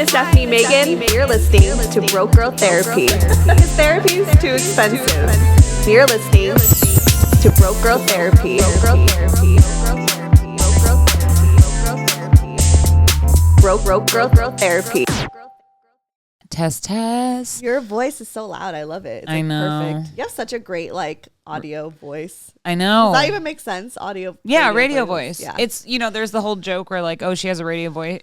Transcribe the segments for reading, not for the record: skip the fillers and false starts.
is Stefanie Maegan. You're listening to Broke Girl Therapy. Because therapy is too expensive. You're listening to Broke Girl Therapy. Broke Girl Therapy. Test. Your voice is so loud. I love it. It's I know. Perfect. You have such a great audio voice. I know. Does that even make sense? Audio. Yeah, radio voice. Yeah. It's there's the whole joke where she has a radio voice.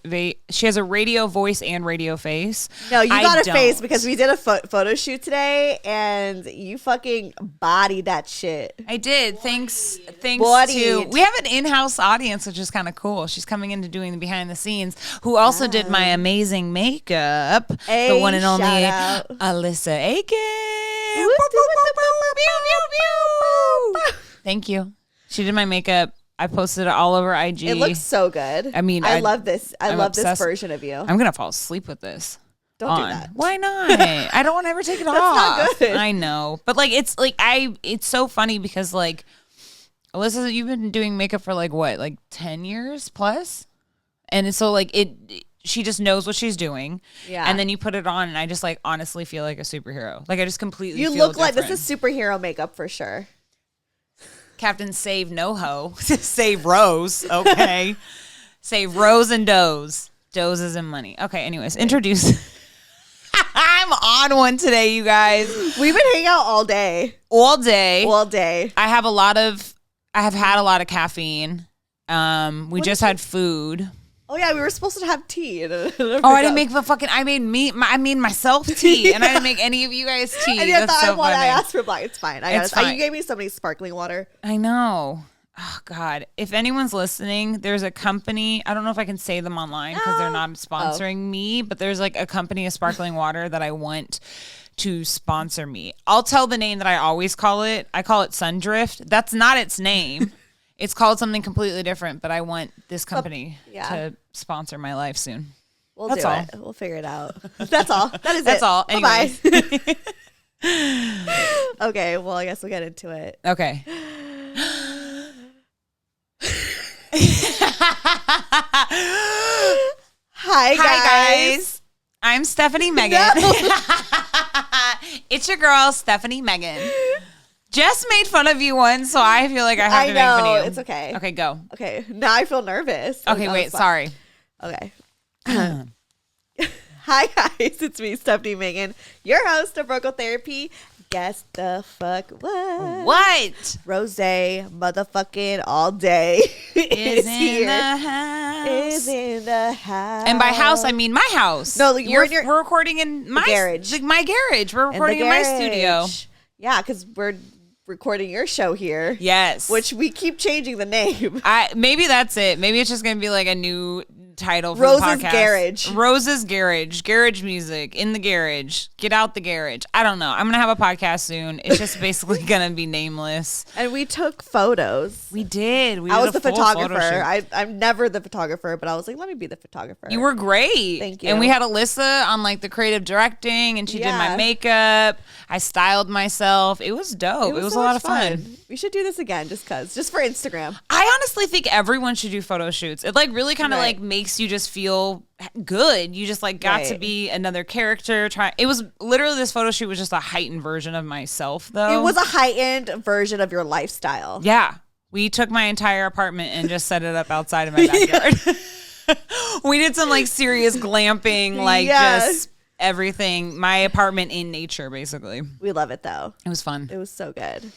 She has a radio voice and radio face. No, you got a face because we did a photo shoot today and you fucking bodied that shit. I did. Thanks Bodied. to we have an in-house audience, which is kind of cool. She's coming into doing the behind the scenes. Who also did my amazing makeup. The one and only Alyssa Aiken. Thank you. She did my makeup. I posted it all over IG. It looks so good. I mean, I love this. I love obsessed. this version of you. I'm gonna fall asleep with this. Don't do that. Why not? I don't want to ever take it off. Not good. I know, but it's so funny because Alyssa, you've been doing makeup for 10 years plus, and it's so she just knows what she's doing. Yeah. And then you put it on and I just honestly feel like a superhero. I just completely You feel look like different. this is superhero makeup for sure. Captain Save No Ho. Save Rose. Okay. Save Rose and Doze. Doze is in money. Okay, anyways, introduce. I'm on one today, you guys. We've been hanging out all day. All day. I have had a lot of caffeine. We just had food. Oh yeah, we were supposed to have tea. I didn't make I made myself tea, and I didn't make any of you guys tea. And That's so funny. I asked for black. It's fine. It's fine. You gave me so many sparkling water. I know. Oh God! If anyone's listening, there's a company. I don't know if I can say them online because they're not sponsoring me, but there's a company of sparkling water that I want to sponsor me. I'll tell the name that I always call it. I call it Sundrift. That's not its name. It's called something completely different, but I want this company to sponsor my life soon. That's all. We'll figure it out. That's all. That is That's it. all. Bye. Anyways. Okay, well, I guess we'll get into it. Okay. Hi, guys. I'm Stefanie Maegan. No. It's your girl, Stefanie Maegan. Just made fun of you once, so I feel like I have to make fun of you. It's okay. Okay, go. Okay, now I feel nervous. Okay, wait, sorry. Okay. Hi, guys. It's me, Stefanie Maegan, your host of Broke Girl Therapy. Guess the fuck what? What? Rose motherfucking all day Is in here. the house. Is in the house. And by house, I mean my house. No, we're recording in my garage. My garage. We're recording in my studio. Yeah, because we're recording your show here. Yes. Which we keep changing the name. Maybe that's it. Maybe it's just going to be a new title for Rose's the podcast. Garage. Rose's Garage. Garage music. In the garage. Get out the garage. I don't know. I'm going to have a podcast soon. It's just basically going to be nameless. And we took photos. We did. I was the photographer. I'm never the photographer, but I was like, let me be the photographer. You were great. Thank you. And we had Alyssa on the creative directing, and she did my makeup. I styled myself. It was dope. It was so a lot much of fun. We should do this again just for Instagram. I honestly think everyone should do photo shoots. It really kind of makes you just feel good. You just got to be another character. It was literally, this photo shoot was just a heightened version of myself, though. It was a heightened version of your lifestyle. Yeah. We took my entire apartment and just set it up outside of my backyard. We did some serious glamping, just everything. My apartment in nature, basically. We love it though. It was fun. It was so good.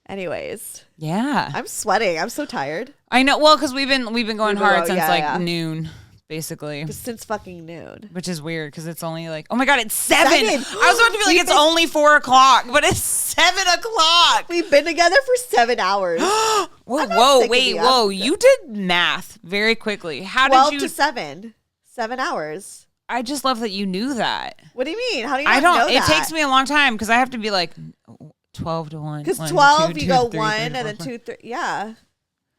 Anyways. Yeah. I'm sweating. I'm so tired. I know. Well, because we've been going hard since noon, basically. Since fucking noon. Which is weird because it's only oh my God, it's 7. I was about to be it's only 4 o'clock, but it's 7 o'clock. We've been together for 7 hours. Whoa, you did math very quickly. How 12 did you? to 7. 7 hours. I just love that you knew that. What do you mean? How do you not know that? It takes me a long time because I have to be 12 to 1. Because 12, two, you go 3, 1 4, and then 2, 3. Yeah.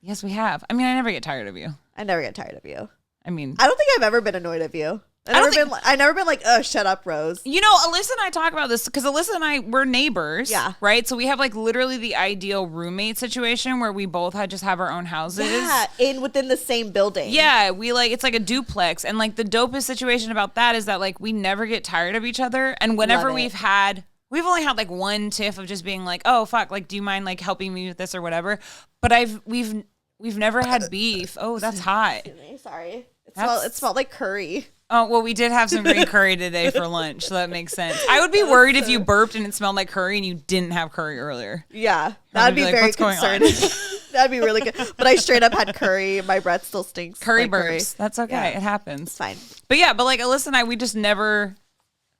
Yes, we have. I mean, I never get tired of you. I never get tired of you. I mean, I don't think I've ever been annoyed of you. I never been like, oh, shut up, Rose. You know, Alyssa and I talk about this because Alyssa and I, we're neighbors. Yeah. Right? So we have like literally the ideal roommate situation where we both just have our own houses. Yeah, within the same building. Yeah, it's like a duplex. And like the dopest situation about that is that like we never get tired of each other. And whenever we've only had like one tiff of just being like, oh, fuck, like, do you mind like helping me with this or whatever? But we've never had beef. Oh, that's hot. Sorry. It smelled like curry. Oh, well, we did have some green curry today for lunch, so that makes sense. I would be worried if you burped and it smelled like curry and you didn't have curry earlier. Yeah, that'd be like, very concerning. That'd be really good. But I straight up had curry. My breath still stinks. Curry like burps. That's okay. Yeah. It happens. It's fine. But yeah, but like Alyssa and I,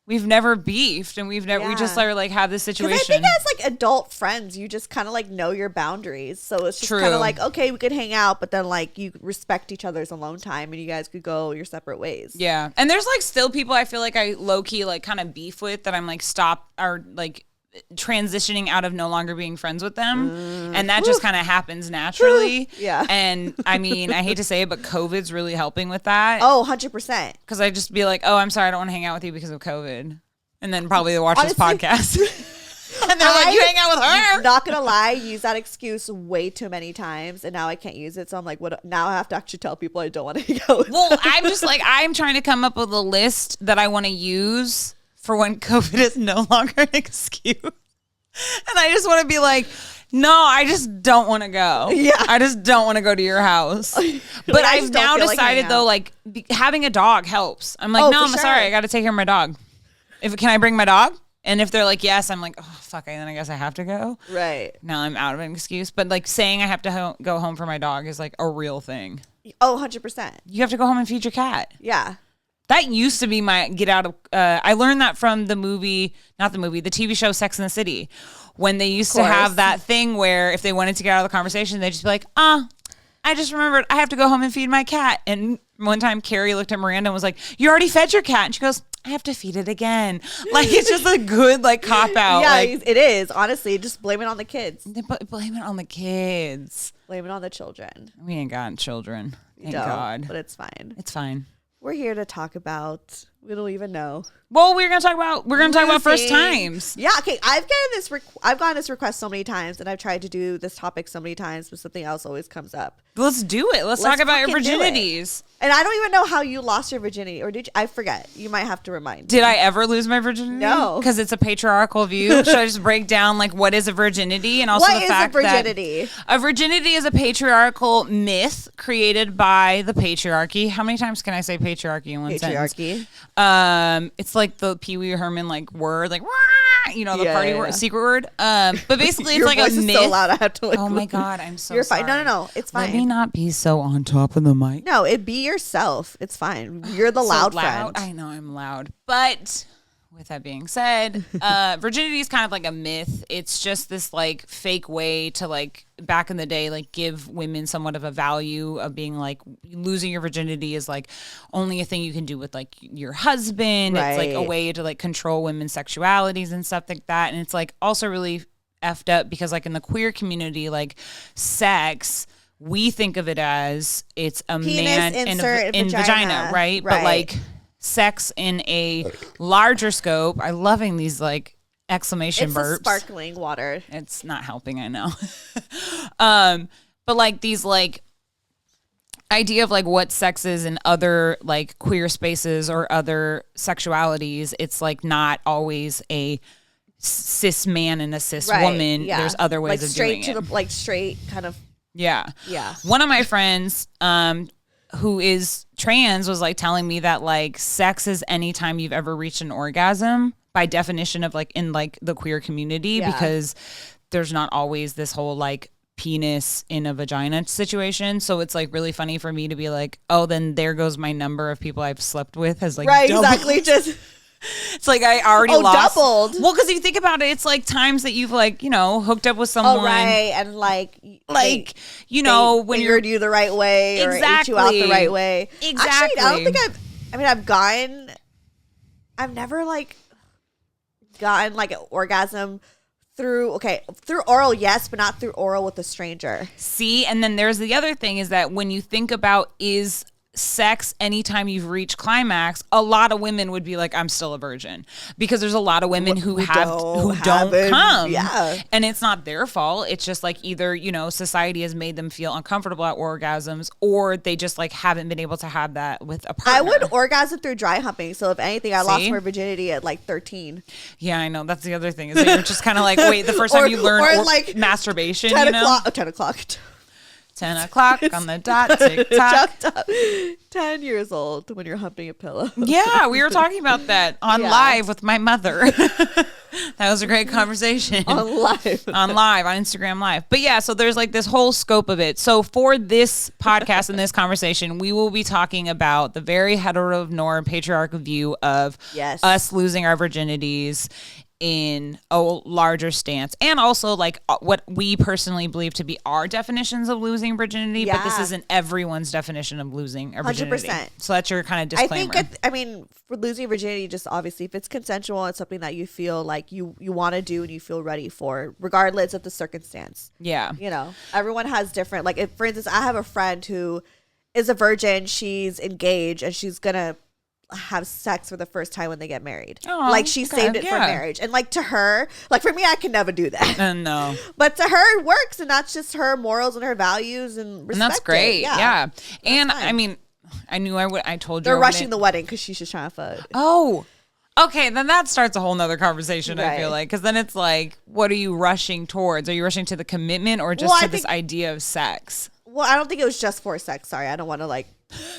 we've never beefed, and we just like have this situation. I think as like adult friends, you just kind of like know your boundaries. So it's just kind of like, okay, we could hang out, but then like you respect each other's alone time, and you guys could go your separate ways. Yeah, and there's like still people I feel like I low key like kind of beef with that I'm like transitioning out of no longer being friends with them, and that just kind of happens naturally. Yeah, and I mean, I hate to say it, but COVID's really helping with that. Oh, 100%. Because I just be like, oh, I'm sorry, I don't want to hang out with you because of COVID, and then probably they'll watch this podcast. And they're like, you hang out with her? Not gonna lie, use that excuse way too many times, and now I can't use it. So I'm like, what? Now I have to actually tell people I don't want to hang out with. Well, I'm just like, I'm trying to come up with a list that I want to use for when COVID is no longer an excuse. And I just want to be like, no, I just don't want to go. Yeah. I just don't want to go to your house. But I've now decided though, like having a dog helps. I'm like, no, I'm sorry. I got to take care of my dog. Can I bring my dog? And if they're like, yes, I'm like, oh, fuck, then I guess I have to go. Right. Now I'm out of an excuse. But like saying I have to go home for my dog is like a real thing. Oh, 100%. You have to go home and feed your cat. Yeah. That used to be my get out of, I learned that from the TV show Sex and the City. When they used to have that thing where if they wanted to get out of the conversation, they'd just be like, I just remembered I have to go home and feed my cat. And one time Carrie looked at Miranda and was like, you already fed your cat. And she goes, I have to feed it again. Like, it's just a good, like, cop-out. Yeah, like, it is. Honestly, just blame it on the kids. Blame it on the kids. Blame it on the children. We ain't got children. Thank God. But it's fine. It's fine. We're here to talk about, we don't even know. Well, we're gonna talk about first times. Yeah, okay. I've gotten this request so many times, and I've tried to do this topic so many times, but something else always comes up. Let's do it. Let's talk about your virginities. And I don't even know how you lost your virginity, or did you? I forget. You might have to remind me. Did I ever lose my virginity? No, because it's a patriarchal view. Should I just break down like what is a virginity and also the fact that a virginity is a patriarchal myth created by the patriarchy. How many times can I say patriarchy in one sentence? It's like the Pee Wee Herman like word, like the party word, secret word. But basically, it's like a myth. So loud, I have to. Oh my God, I'm so. You're sorry. fine. No, it's fine. Let me not be so on top of the mic. No, be yourself. It's fine. You're the loud friend. I know I'm loud, but with that being said, virginity is kind of like a myth. It's just this like fake way to like back in the day, like give women somewhat of a value of being like losing your virginity is like only a thing you can do with like your husband. Right. It's like a way to like control women's sexualities and stuff like that. And it's like also really effed up because like in the queer community, like sex, we think of it as it's a penis, man in vagina, right? But like sex in a larger scope. I'm loving these like exclamation burps. It's sparkling water. It's not helping, I know. But like these like idea of like what sex is in other like queer spaces or other sexualities, it's like not always a cis man and a cis woman. Yeah. There's other ways of doing it. Like straight kind of. Yeah. One of my friends who is trans was like telling me that like sex is anytime you've ever reached an orgasm by definition of like in like the queer community because there's not always this whole like penis in a vagina situation. So it's like really funny for me to be like, oh, then there goes my number of people I've slept with has like doubled. Exactly. Just it's like I already lost. Doubled. Well, because you think about it, it's like times that you've like, hooked up with someone. Oh, right. And like when you're you the right way or ate you out the right way. Exactly. Actually, I don't think I've never like gotten like an orgasm through oral, yes, but not through oral with a stranger. See, and then there's the other thing is that when you think about is sex anytime you've reached climax, a lot of women would be like, I'm still a virgin, because there's a lot of women who don't come. Yeah. And it's not their fault. It's just like either, you know, society has made them feel uncomfortable at orgasms, or they just like haven't been able to have that with a partner. I would orgasm through dry humping. So if anything, I lost my virginity at like 13. Yeah, I know. That's the other thing, is that you're just kind of like, wait, the first time you learn like masturbation, 10 you know? 10 o'clock. 10 o'clock on the dot, tick tock. 10 years old when you're humping a pillow. Yeah, we were talking about that on live with my mother. That was a great conversation. On Instagram Live. But yeah, so there's like this whole scope of it. So for this podcast and this conversation, we will be talking about the very heteronorm patriarchal view of us losing our virginities in a larger stance, and also like what we personally believe to be our definitions of losing virginity, but this isn't everyone's definition of losing a virginity. 100%. So that's your kind of disclaimer. I mean, for losing virginity, just obviously if it's consensual and something that you feel like you want to do and you feel ready for, regardless of the circumstance. Yeah. You know, everyone has different, like if, for instance, I have a friend who is a virgin, she's engaged, and she's gonna have sex for the first time when they get married. Like she saved it for marriage. And like to her, like for me, I can never do that. No. But to her it works, and that's just her morals and her values, and respect. And that's great. Yeah. And fine. I mean, I told you. They're rushing the wedding because she's just trying to fuck. Oh. Okay, then that starts a whole nother conversation, Right. I feel like. Because then it's like, what are you rushing towards? Are you rushing to the commitment, or just to this idea of sex? Well, I don't think it was just for sex. Sorry, I don't want to like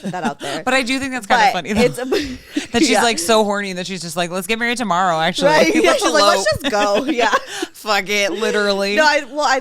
put that out there. But I do think that's kind of funny, though. That she's like so horny that she's just like, let's get married tomorrow, actually. Right? Like, Yeah, she's like, let's just go. Yeah. Fuck it, literally. No, I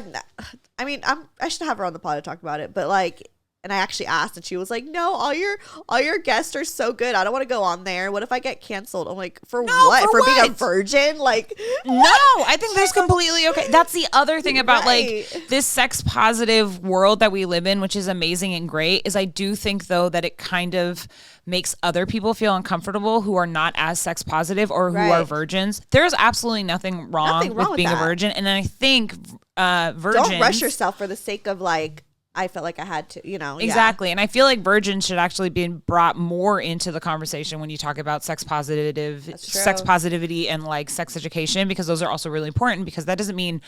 mean, I should have her on the pod to talk about it, but like, and I actually asked, and she was like, "No, all your guests are so good. I don't want to go on there. What if I get canceled?" I'm like, "For what? For being a virgin?" Like, no, I think that's completely okay. That's the other thing about like this sex positive world that we live in, which is amazing and great, is I do think though that it kind of makes other people feel uncomfortable who are not as sex positive or who are virgins. There's absolutely nothing wrong with being a virgin, and I think virgins, don't rush yourself for the sake of like, I felt like I had to, you know. Exactly. And I feel like virgins should actually be brought more into the conversation when you talk about sex positivity and like sex education, because those are also really important, because that doesn't mean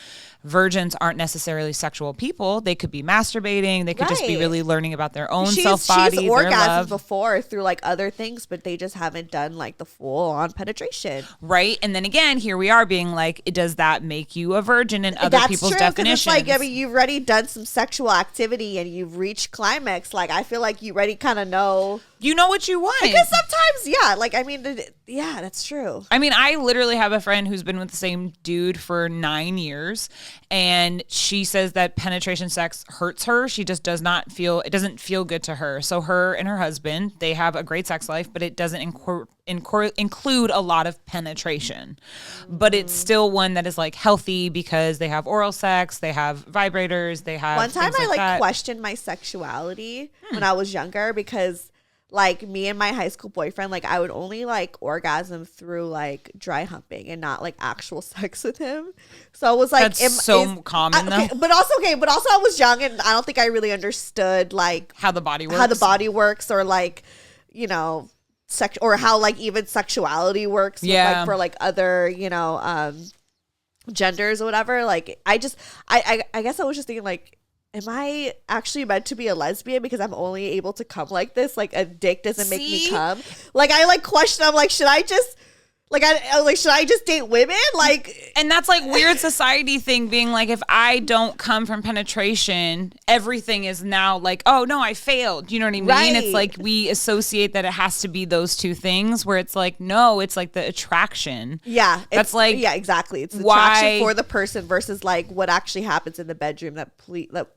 virgins aren't necessarily sexual people. They could be masturbating. They could just be really learning about their own self-body, she's their orgasmed love. before through like other things, but they just haven't done like the full-on penetration. Right. And then again, here we are being like, does that make you a virgin in other people's definitions? It's like, I mean, you've already done some sexual activity and you've reached climax. Like, I feel like you already kind of know. You know what you want. Because sometimes, yeah, like, I mean, yeah, that's true. I mean, I literally have a friend who's been with the same dude for 9 years, and she says that penetration sex hurts her. She just doesn't feel good to her. So her and her husband, they have a great sex life, but it doesn't include a lot of penetration. But it's still one that is like healthy, because they have oral sex, they have vibrators, they have One time I that. questioned my sexuality when I was younger, because like me and my high school boyfriend, like I would only like orgasm through like dry humping and not like actual sex with him. So I was like, that's common though. But also I was young, and I don't think I really understood like how the body works, or like, you know, sex, or how like even sexuality works. With, like, for like other, you know, genders or whatever. Like I guess I was just thinking like, am I actually meant to be a lesbian because I'm only able to come like this? Like a dick doesn't make me come. Like I like question. I'm like, should I just should I just date women? Like, and that's like weird society thing, being like, if I don't come from penetration, everything is now like, oh no, I failed. You know what I mean? Right. It's like we associate that it has to be those two things, where it's like, no, it's like the attraction. Yeah. That's like, yeah, exactly. It's the why, attraction for the person versus like what actually happens in the bedroom that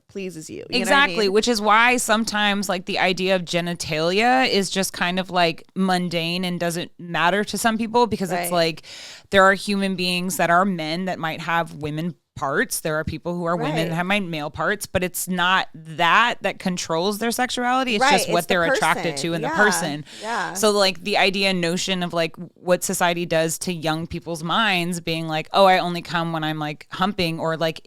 pleases you. You exactly. know what I mean? Which is why sometimes like the idea of genitalia is just kind of like mundane and doesn't matter to some people, because it's like there are human beings that are men that might have women parts. There are people who are women Right. that have male parts, but it's not that controls their sexuality. It's Right, just it's what the they're attracted person. to in the Yeah, person. yeah. So like the idea and notion of like what society does to young people's minds being like, oh, I only come when I'm like humping or like,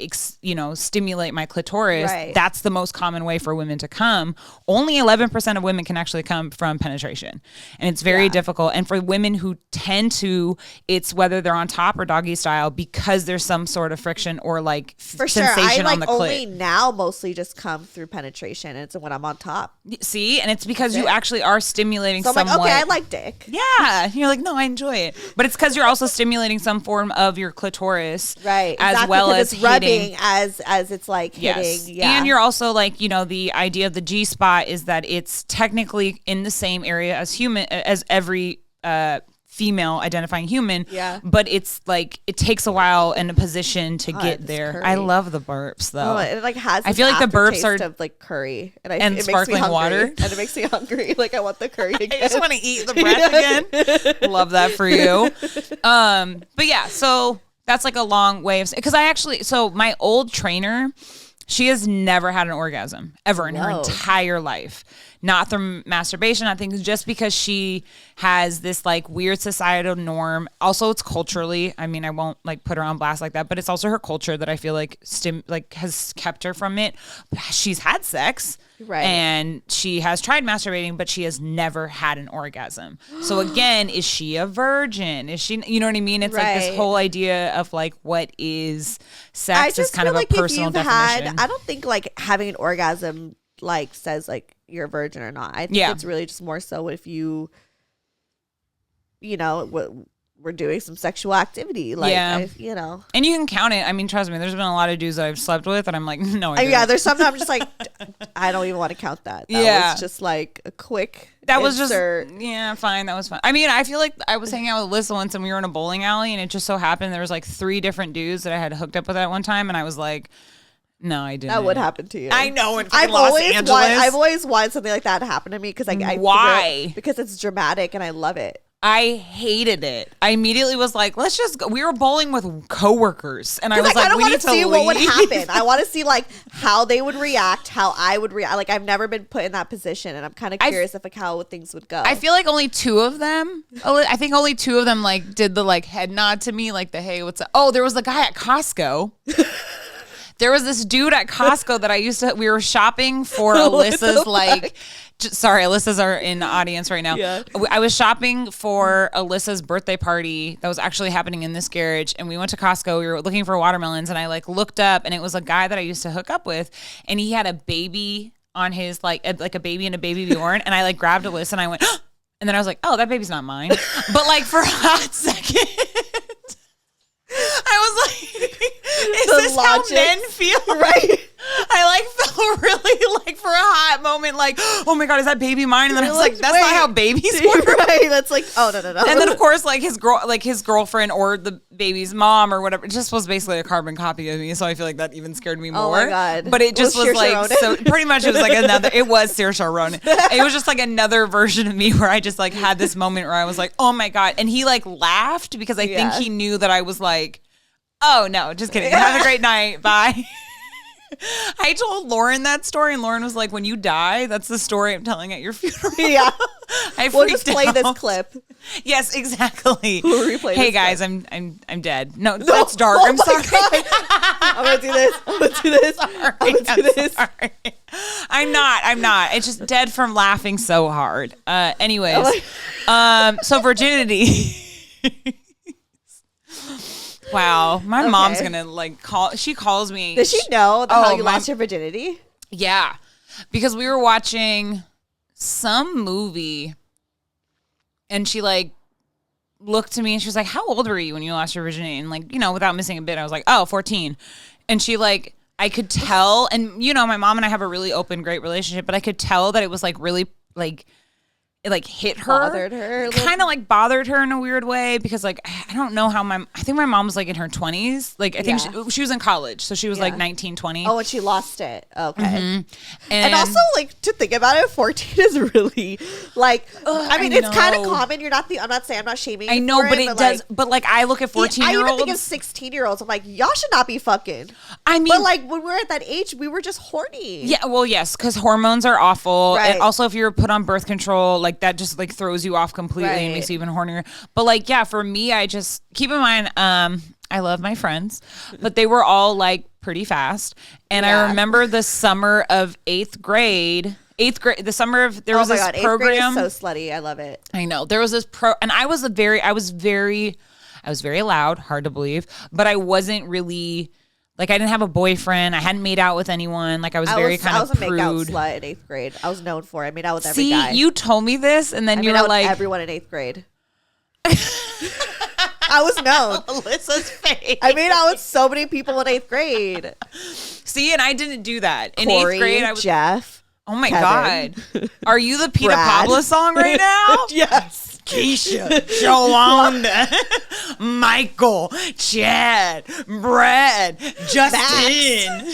stimulate my clitoris. Right. That's the most common way for women to come. Only 11% of women can actually come from penetration. And it's very difficult. And for women who tend to, it's whether they're on top or doggy style because there's some sort of friction or like For sure. sensation I on the like only clit. now mostly just come through penetration. And it's when I'm on top. See? And it's because you actually are stimulating So I'm somewhat. like, okay, I like dick. Yeah. You're like, no, I enjoy it. But it's because you're also stimulating some form of your clitoris. Right. As Exactly, well 'cause as it's rubbing hitting. as it's like Yes. hitting. Yeah. And you're also like, the idea of the G spot is that it's technically in the same area as every female identifying human. Yeah. But it's like it takes a while and a position to get it's there. curry. I love the burps though. Oh, it like has. I This feel like the burps aftertaste are- of like curry, and And it makes me sparkling hungry, water. and it makes me hungry. Like I want the curry again. I just want to eat the breath again. Love that for you. But yeah, so that's like a long way of, because so my old trainer, she has never had an orgasm ever in her Whoa. entire life. Not through masturbation. I think just because she has this like weird societal norm. Also, it's culturally. I mean, I won't like put her on blast like that, but it's also her culture that I feel like has kept her from it. She's had sex, Right. and she has tried masturbating, but she has never had an orgasm. So again, is she a virgin? Is she? You know what I mean? It's like Right. this whole idea of like what is sex I is just kind feel of a like personal if you've definition. I don't think like having an orgasm like says like you're a virgin or not. I think Yeah. it's really just more so if we're doing some sexual activity. Like, Yeah. And you can count it. I mean, trust me, there's been a lot of dudes that I've slept with, and I'm like, no, I didn't. yeah, there's something I'm just like, I don't even want to count that. That Yeah. was just like a quick. That was insert. just, yeah, fine. That was fine. I mean, I feel like I was hanging out with Alyssa once and we were in a bowling alley, and it just so happened there was like 3 different dudes that I had hooked up with at one time, and I was like, no, I didn't. That would happen to you. I know. In I've Los always Angeles. I've always wanted something like that to happen to me because Why? Because it's dramatic and I love it. I hated it. I immediately was like, let's just go. We were bowling with coworkers, and I was like, I we want need to to see what would leave. happen. I want to see like how they would react, how I would react. Like I've never been put in that position, and I'm kind of curious if like how things would go. I feel like only 2 of them. I think only 2 of them like did the like head nod to me, like the hey, what's up? Oh, there was the guy at Costco. There was this dude at Costco that we were shopping for Alyssa's like. Sorry, Alyssa's are in the audience right now. Yeah. I was shopping for Alyssa's birthday party that was actually happening in this garage, and we went to Costco. We were looking for watermelons, and I like looked up, and it was a guy that I used to hook up with, and he had a baby on his like a baby and a baby Bjorn, and I like grabbed Alyssa and I went, and then I was like, oh, that baby's not mine. But like for a hot second, I was like, is this how men feel? Right. I like felt really like for a hot moment, like, oh my God, is that baby mine? And then I was like, that's not how babies work. Right. That's like, oh no. And then of course, like his girlfriend or the baby's mom or whatever, it just was basically a carbon copy of me. So I feel like that even scared me more. Oh my God. But it just was Saoirse like, Ronan? so pretty much it was like it was Saoirse Ronan. It was just like another version of me where I just like had this moment where I was like, oh my God. And he like laughed because I think he knew that I was like, oh no, just kidding. Have a great night. Bye. I told Lauren that story, and Lauren was like, when you die, that's the story I'm telling at your funeral. Yeah. We'll just play this clip. Yes, exactly. We'll replay hey this guys, clip. I'm dead. No, that's dark. Oh I'm my sorry. God. I'm gonna do this. I'm gonna do this. Sorry. I'm not. It's just dead from laughing so hard. Anyways, so virginity. Wow, my mom's gonna like call. She calls me. Does she know how you lost your virginity? Yeah, because we were watching some movie, and she like looked to me and she was like, "How old were you when you lost your virginity?" And like, without missing a bit, I was like, "Oh, 14." And she like, I could tell, and my mom and I have a really open, great relationship, but I could tell that it was like really like. it like hit her, kind of like bothered her in a weird way because like I don't know how I think my mom was like in her 20s, like I think she was in college, so she was like 19, 20. Oh, and she lost it. Okay. And also like to think about it, 14 is really like I mean it's kind of common. I'm not saying I'm not shaming you. I know, but it does. But like I look at 14-year-olds. I even think of 16-year-olds. I'm like, y'all should not be fucking. I mean, but like when we're at that age, we were just horny. Yeah, well, yes, because hormones are awful. Right. And also, if you're put on birth control, like that just like throws you off completely and makes you even hornier. But like, yeah, for me, I just keep in mind, I love my friends, but they were all like pretty fast. And I remember the summer of eighth grade, the summer of there was this program. 8th grade is so slutty. I love it. I know there was this and I was very loud, hard to believe, but I wasn't really. Like, I didn't have a boyfriend. I hadn't made out with anyone. Like, I was very kind of prude. I was a make-out slut in 8th grade. I was known for it. I made out with every guy. See, you told me this, and then you were like... everyone in 8th grade. I was known. Alyssa's face. I made out with so many people in 8th grade. See, and I didn't do that. In Corey, 8th grade, I was... Jeff. Oh, my God. Are you the Pita Pablo song right now? Yes. Keisha, Jolanda, Michael, Chad, Brad, Justin.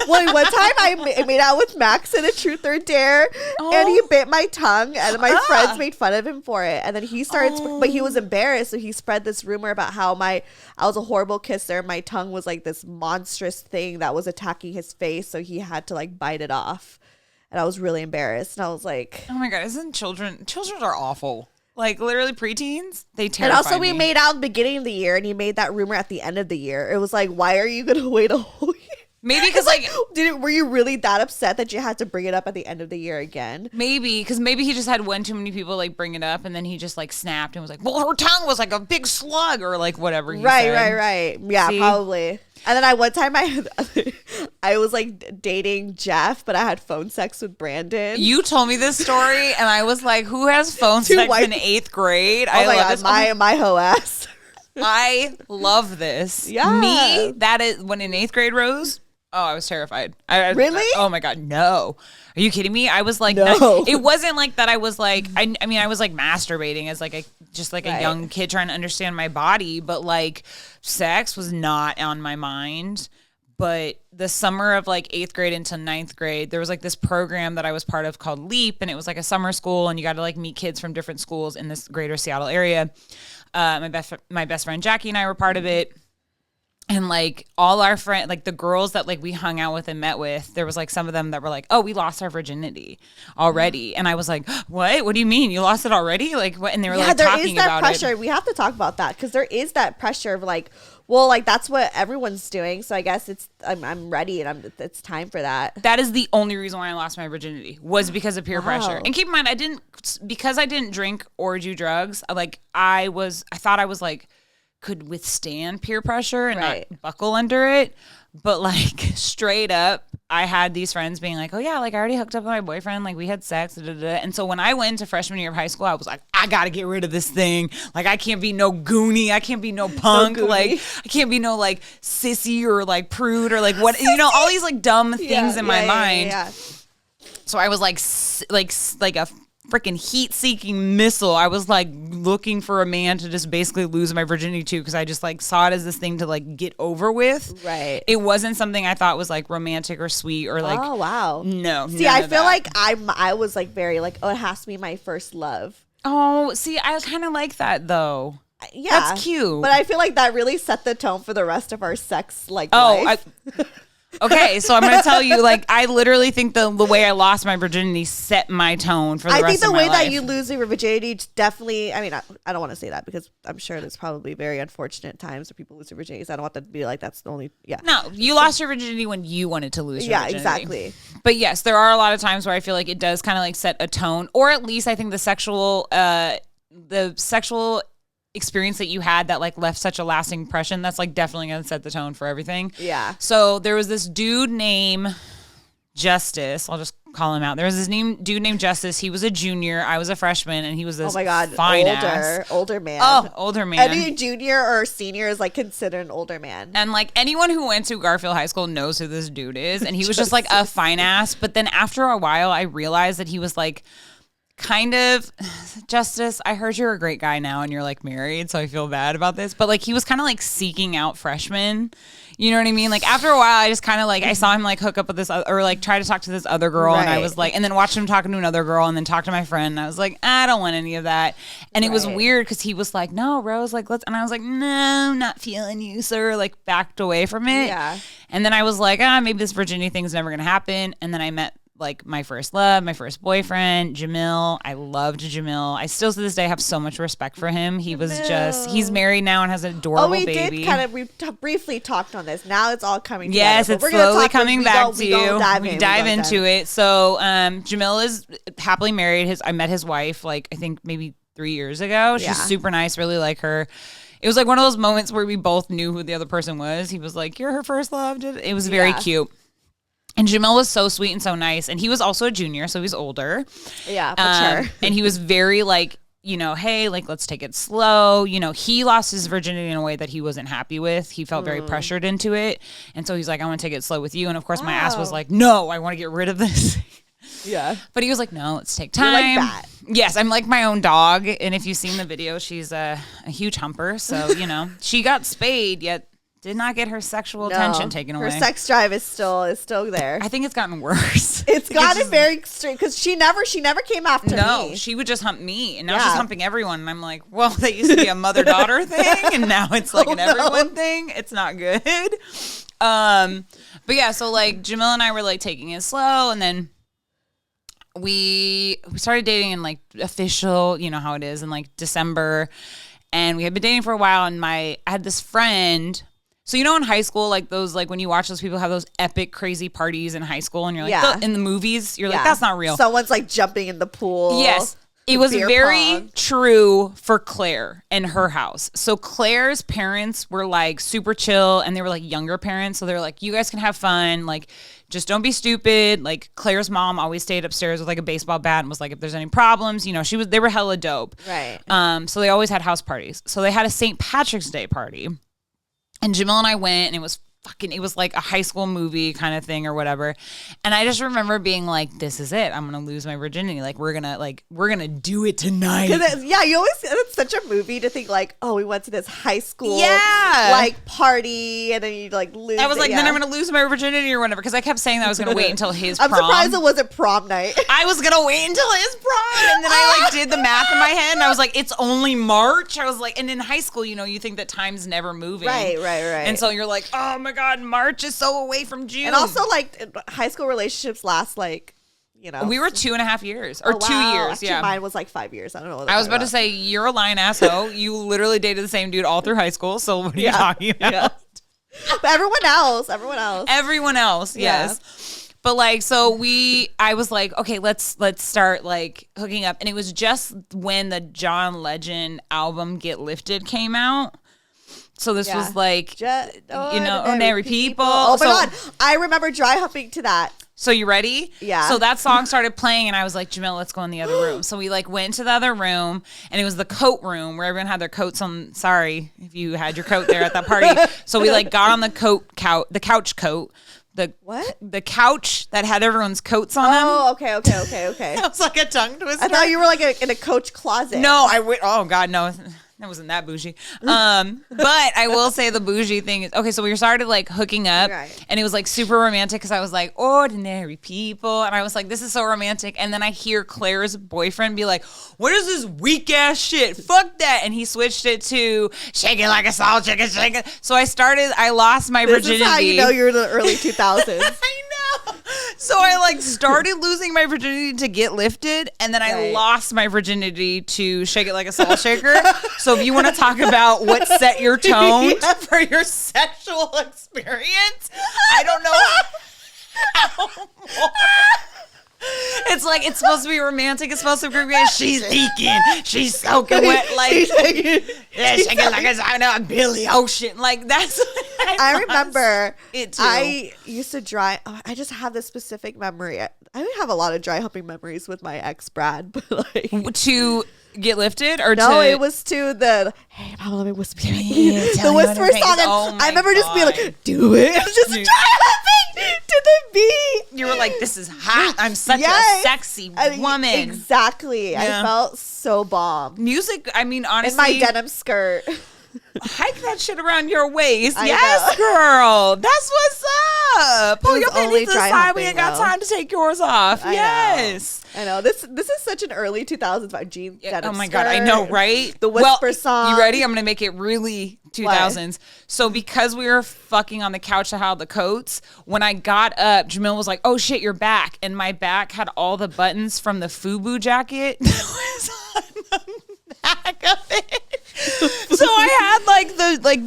Well, one time I made out with Max in a Truth or Dare, and he bit my tongue, and my friends made fun of him for it. And then he started, but he was embarrassed, so he spread this rumor about how I was a horrible kisser. My tongue was like this monstrous thing that was attacking his face, so he had to like bite it off. And I was really embarrassed, and I was like, "Oh my God, isn't children are awful." Like, literally preteens, they terrify me. And also, we made out at the beginning of the year, and he made that rumor at the end of the year. It was like, why are you going to wait a whole year? Maybe because, like... were you really that upset that you had to bring it up at the end of the year again? Maybe, because maybe he just had one too many people, like, bring it up, and then he just, like, snapped and was like, well, her tongue was like a big slug, or, like, whatever he said. Right. Yeah, see? Probably. And then one time I was like dating Jeff, but I had phone sex with Brandon. You told me this story, and I was like, "Who has phone sex in 8th grade?" Oh my God, my hoe ass. I love this. Yeah, me. That is when in 8th grade, Rose. Oh, I was terrified. Really? Oh my God, no. Are you kidding me? I was like, no. It wasn't like that. I was like, I mean, I was like masturbating as like a young kid trying to understand my body, but like sex was not on my mind. But the summer of like 8th grade into 9th grade, there was like this program that I was part of called LEAP, and it was like a summer school, and you got to like meet kids from different schools in this greater Seattle area. My best friend Jackie and I were part of it. And like all our friends, like the girls that like we hung out with and met with, there was like some of them that were like, "Oh, we lost our virginity already." And I was like, "What? What do you mean you lost it already?" Like what? And they were like talking about pressure. it. We have to talk about that because there is that pressure of like, well, like that's what everyone's doing. So I guess I'm ready and it's time for that. That is the only reason why I lost my virginity was because of peer pressure. And keep in mind, I didn't drink or do drugs. I thought I was like. Could withstand peer pressure and not buckle under it, but like straight up I had these friends being like, "Oh yeah, like I already hooked up with my boyfriend, like we had sex," and so when I went into freshman year of high school, I was like, I gotta get rid of this thing. Like I can't be no goonie, I can't be no punk, like I can't be no like sissy or like prude or like what all these like dumb things in my mind. Yeah. So I was like a freaking heat-seeking missile. I was like looking for a man to just basically lose my virginity to because I just like saw it as this thing to like get over with. Right. It wasn't something I thought was like romantic or sweet or like. Oh wow. No. See, I feel like I was like very like, oh, it has to be my first love. Oh, see, I kind of like that though. Yeah, that's cute. But I feel like that really set the tone for the rest of our sex life. Okay, so I'm going to tell you, like, I literally think the way I lost my virginity set my tone for the rest of my life. I think the way that you lose your virginity definitely, I mean, I don't want to say that because I'm sure there's probably very unfortunate times where people lose their virginities. I don't want that to be like, that's the only, No, you lost your virginity when you wanted to lose your virginity. Yeah, exactly. But yes, there are a lot of times where I feel like it does kind of like set a tone, or at least I think the sexual experience that you had that like left such a lasting impression, that's like definitely gonna set the tone for everything. Yeah. So there was this dude named Justice. I'll just call him out. There was this dude named Justice. He was a junior. I was a freshman, and he was this fine ass. older man. Oh, older man. Any junior or senior is like considered an older man. And like anyone who went to Garfield High School knows who this dude is. And he was just like a fine ass. But then after a while, I realized that he was like kind of, Justice, I heard you're a great guy now and you're like married, so I feel bad about this. But like he was kind of like seeking out freshmen. You know what I mean? Like after a while, I just kind of like, I saw him like hook up with this or like try to talk to this other girl. And I was like, and then watched him talking to another girl and then talk to my friend. And I was like, I don't want any of that. And it was weird because he was like, no, Rose, like let's, and I was like, no, not feeling you, sir. Like backed away from it. Yeah. And then I was like, maybe this virginity thing's never going to happen. And then I met like my first love, my first boyfriend, Jamil. I loved Jamil. I still to this day have so much respect for him. He was just, he's married now and has an adorable baby. We briefly talked on this. Now it's all coming together. Yes, it's slowly coming back to you. We dive into it. So Jamil is happily married. I met his wife like I think maybe 3 years ago. She's super nice, really like her. It was like one of those moments where we both knew who the other person was. He was like, you're her first love. It was very cute. And Jamil was so sweet and so nice. And he was also a junior, so he's older. Yeah, mature. And he was very like, you know, hey, like, let's take it slow. You know, he lost his virginity in a way that he wasn't happy with. He felt very pressured into it. And so he's like, I want to take it slow with you. And of course, my ass was like, no, I want to get rid of this. Yeah. But he was like, no, let's take time. You're like that. Yes, I'm like my own dog. And if you've seen the video, she's a huge humper. So, you know, she got spayed, yet did not get her sexual attention taken away. Her sex drive is still there. I think it's gotten worse. It's gotten very straight because she never came after me. No, she would just hump me, and now she's humping everyone. And I'm like, well, that used to be a mother-daughter thing, and now it's like an everyone thing. It's not good. But yeah, so like Jamil and I were like taking it slow, and then we started dating in like official, you know how it is, in like December, and we had been dating for a while. And I had this friend. So, you know, in high school, like those, like when you watch those people have those epic, crazy parties in high school and you're like, in the movies, you're like, that's not real. Someone's like jumping in the pool. Yes. It was very true for Claire and her house. So Claire's parents were like super chill and they were like younger parents. So they were like, you guys can have fun. Like, just don't be stupid. Like Claire's mom always stayed upstairs with like a baseball bat and was like, if there's any problems, you know, they were hella dope. Right. So they always had house parties. So they had a St. Patrick's Day party. And Jamil and I went, and it was like a high school movie kind of thing or whatever. And I just remember being like, this is it. I'm going to lose my virginity. Like, we're going to do it tonight. You always, it's such a movie to think like, oh, we went to this high school like party and then you like lose. I was like, then I'm going to lose my virginity or whatever. Because I kept saying that I was going to wait until his I'm prom. surprised it wasn't prom night. I was going to wait until his prom. And then I like did the math in my head and I was like, it's only March. I was like, and in high school, you know, you think that time's never moving. Right. And so you're like, oh my God, March is so away from June. And also like high school relationships last like, you know. We were 2.5 years or 2 years. Actually, yeah. mine was like 5 years. I don't know what I was about to say, you're a lying asshole. You literally dated the same dude all through high school. So what are you talking about? Yeah. But everyone else. Everyone else, yes. But like, so I was like, okay, let's start like hooking up. And it was just when the John Legend album Get Lifted came out. So this was like, Ordinary People. Oh my God. I remember dry humping to that. So you ready? Yeah. So that song started playing and I was like, Jamil, let's go in the other room. So we like went to the other room and it was the coat room where everyone had their coats on. Sorry if you had your coat there at that party. So we like got on the couch coat. The couch that had everyone's coats on them. Oh, okay. That was like a tongue twister. I thought you were like in a coach closet. No, oh God, no. That wasn't that bougie. But I will say the bougie thing is, okay, so we started like hooking up and it was like super romantic because I was like, ordinary people. And I was like, this is so romantic. And then I hear Claire's boyfriend be like, what is this weak ass shit? Fuck that. And he switched it to shake it like a salt chicken, shake it. So I lost my virginity. This is how you know you're in the early 2000s. I know. So I like started losing my virginity to Get Lifted and then I lost my virginity to Shake It Like a Salt Shaker. So if you want to talk about what set your tone for your sexual experience, I don't know how more. It's like, it's supposed to be romantic. It's supposed to be great. She's leaking. She's soaking wet. Like, shake it like a Billy Ocean. Like, that's what I remember it too. I used to I just have this specific memory. I have a lot of dry humping memories with my ex, Brad. But like, get lifted or no, to? it was to the hey mama, let me whisper the whisper song. And I remember just being like, do it. Just try to the beat. You were like, this is hot. I'm such a sexy woman. Exactly. Yeah. I felt so bomb. Music, I mean, honestly. In my denim skirt. Hike that shit around your waist. I Yes, know. girl. That's what's up. Pull your panties to the side. We ain't got time to take yours off. Yes. I know. This is such an early 2000s vibe. Jeans, denim Oh my skirt, God, I know, right? The whisper song. You ready? I'm going to make it really 2000s. What? So because we were fucking on the couch to have the coats, when I got up, Jamil was like, oh shit, you're back. And my back had all the buttons from the FUBU jacket that was on the back of it. So I had like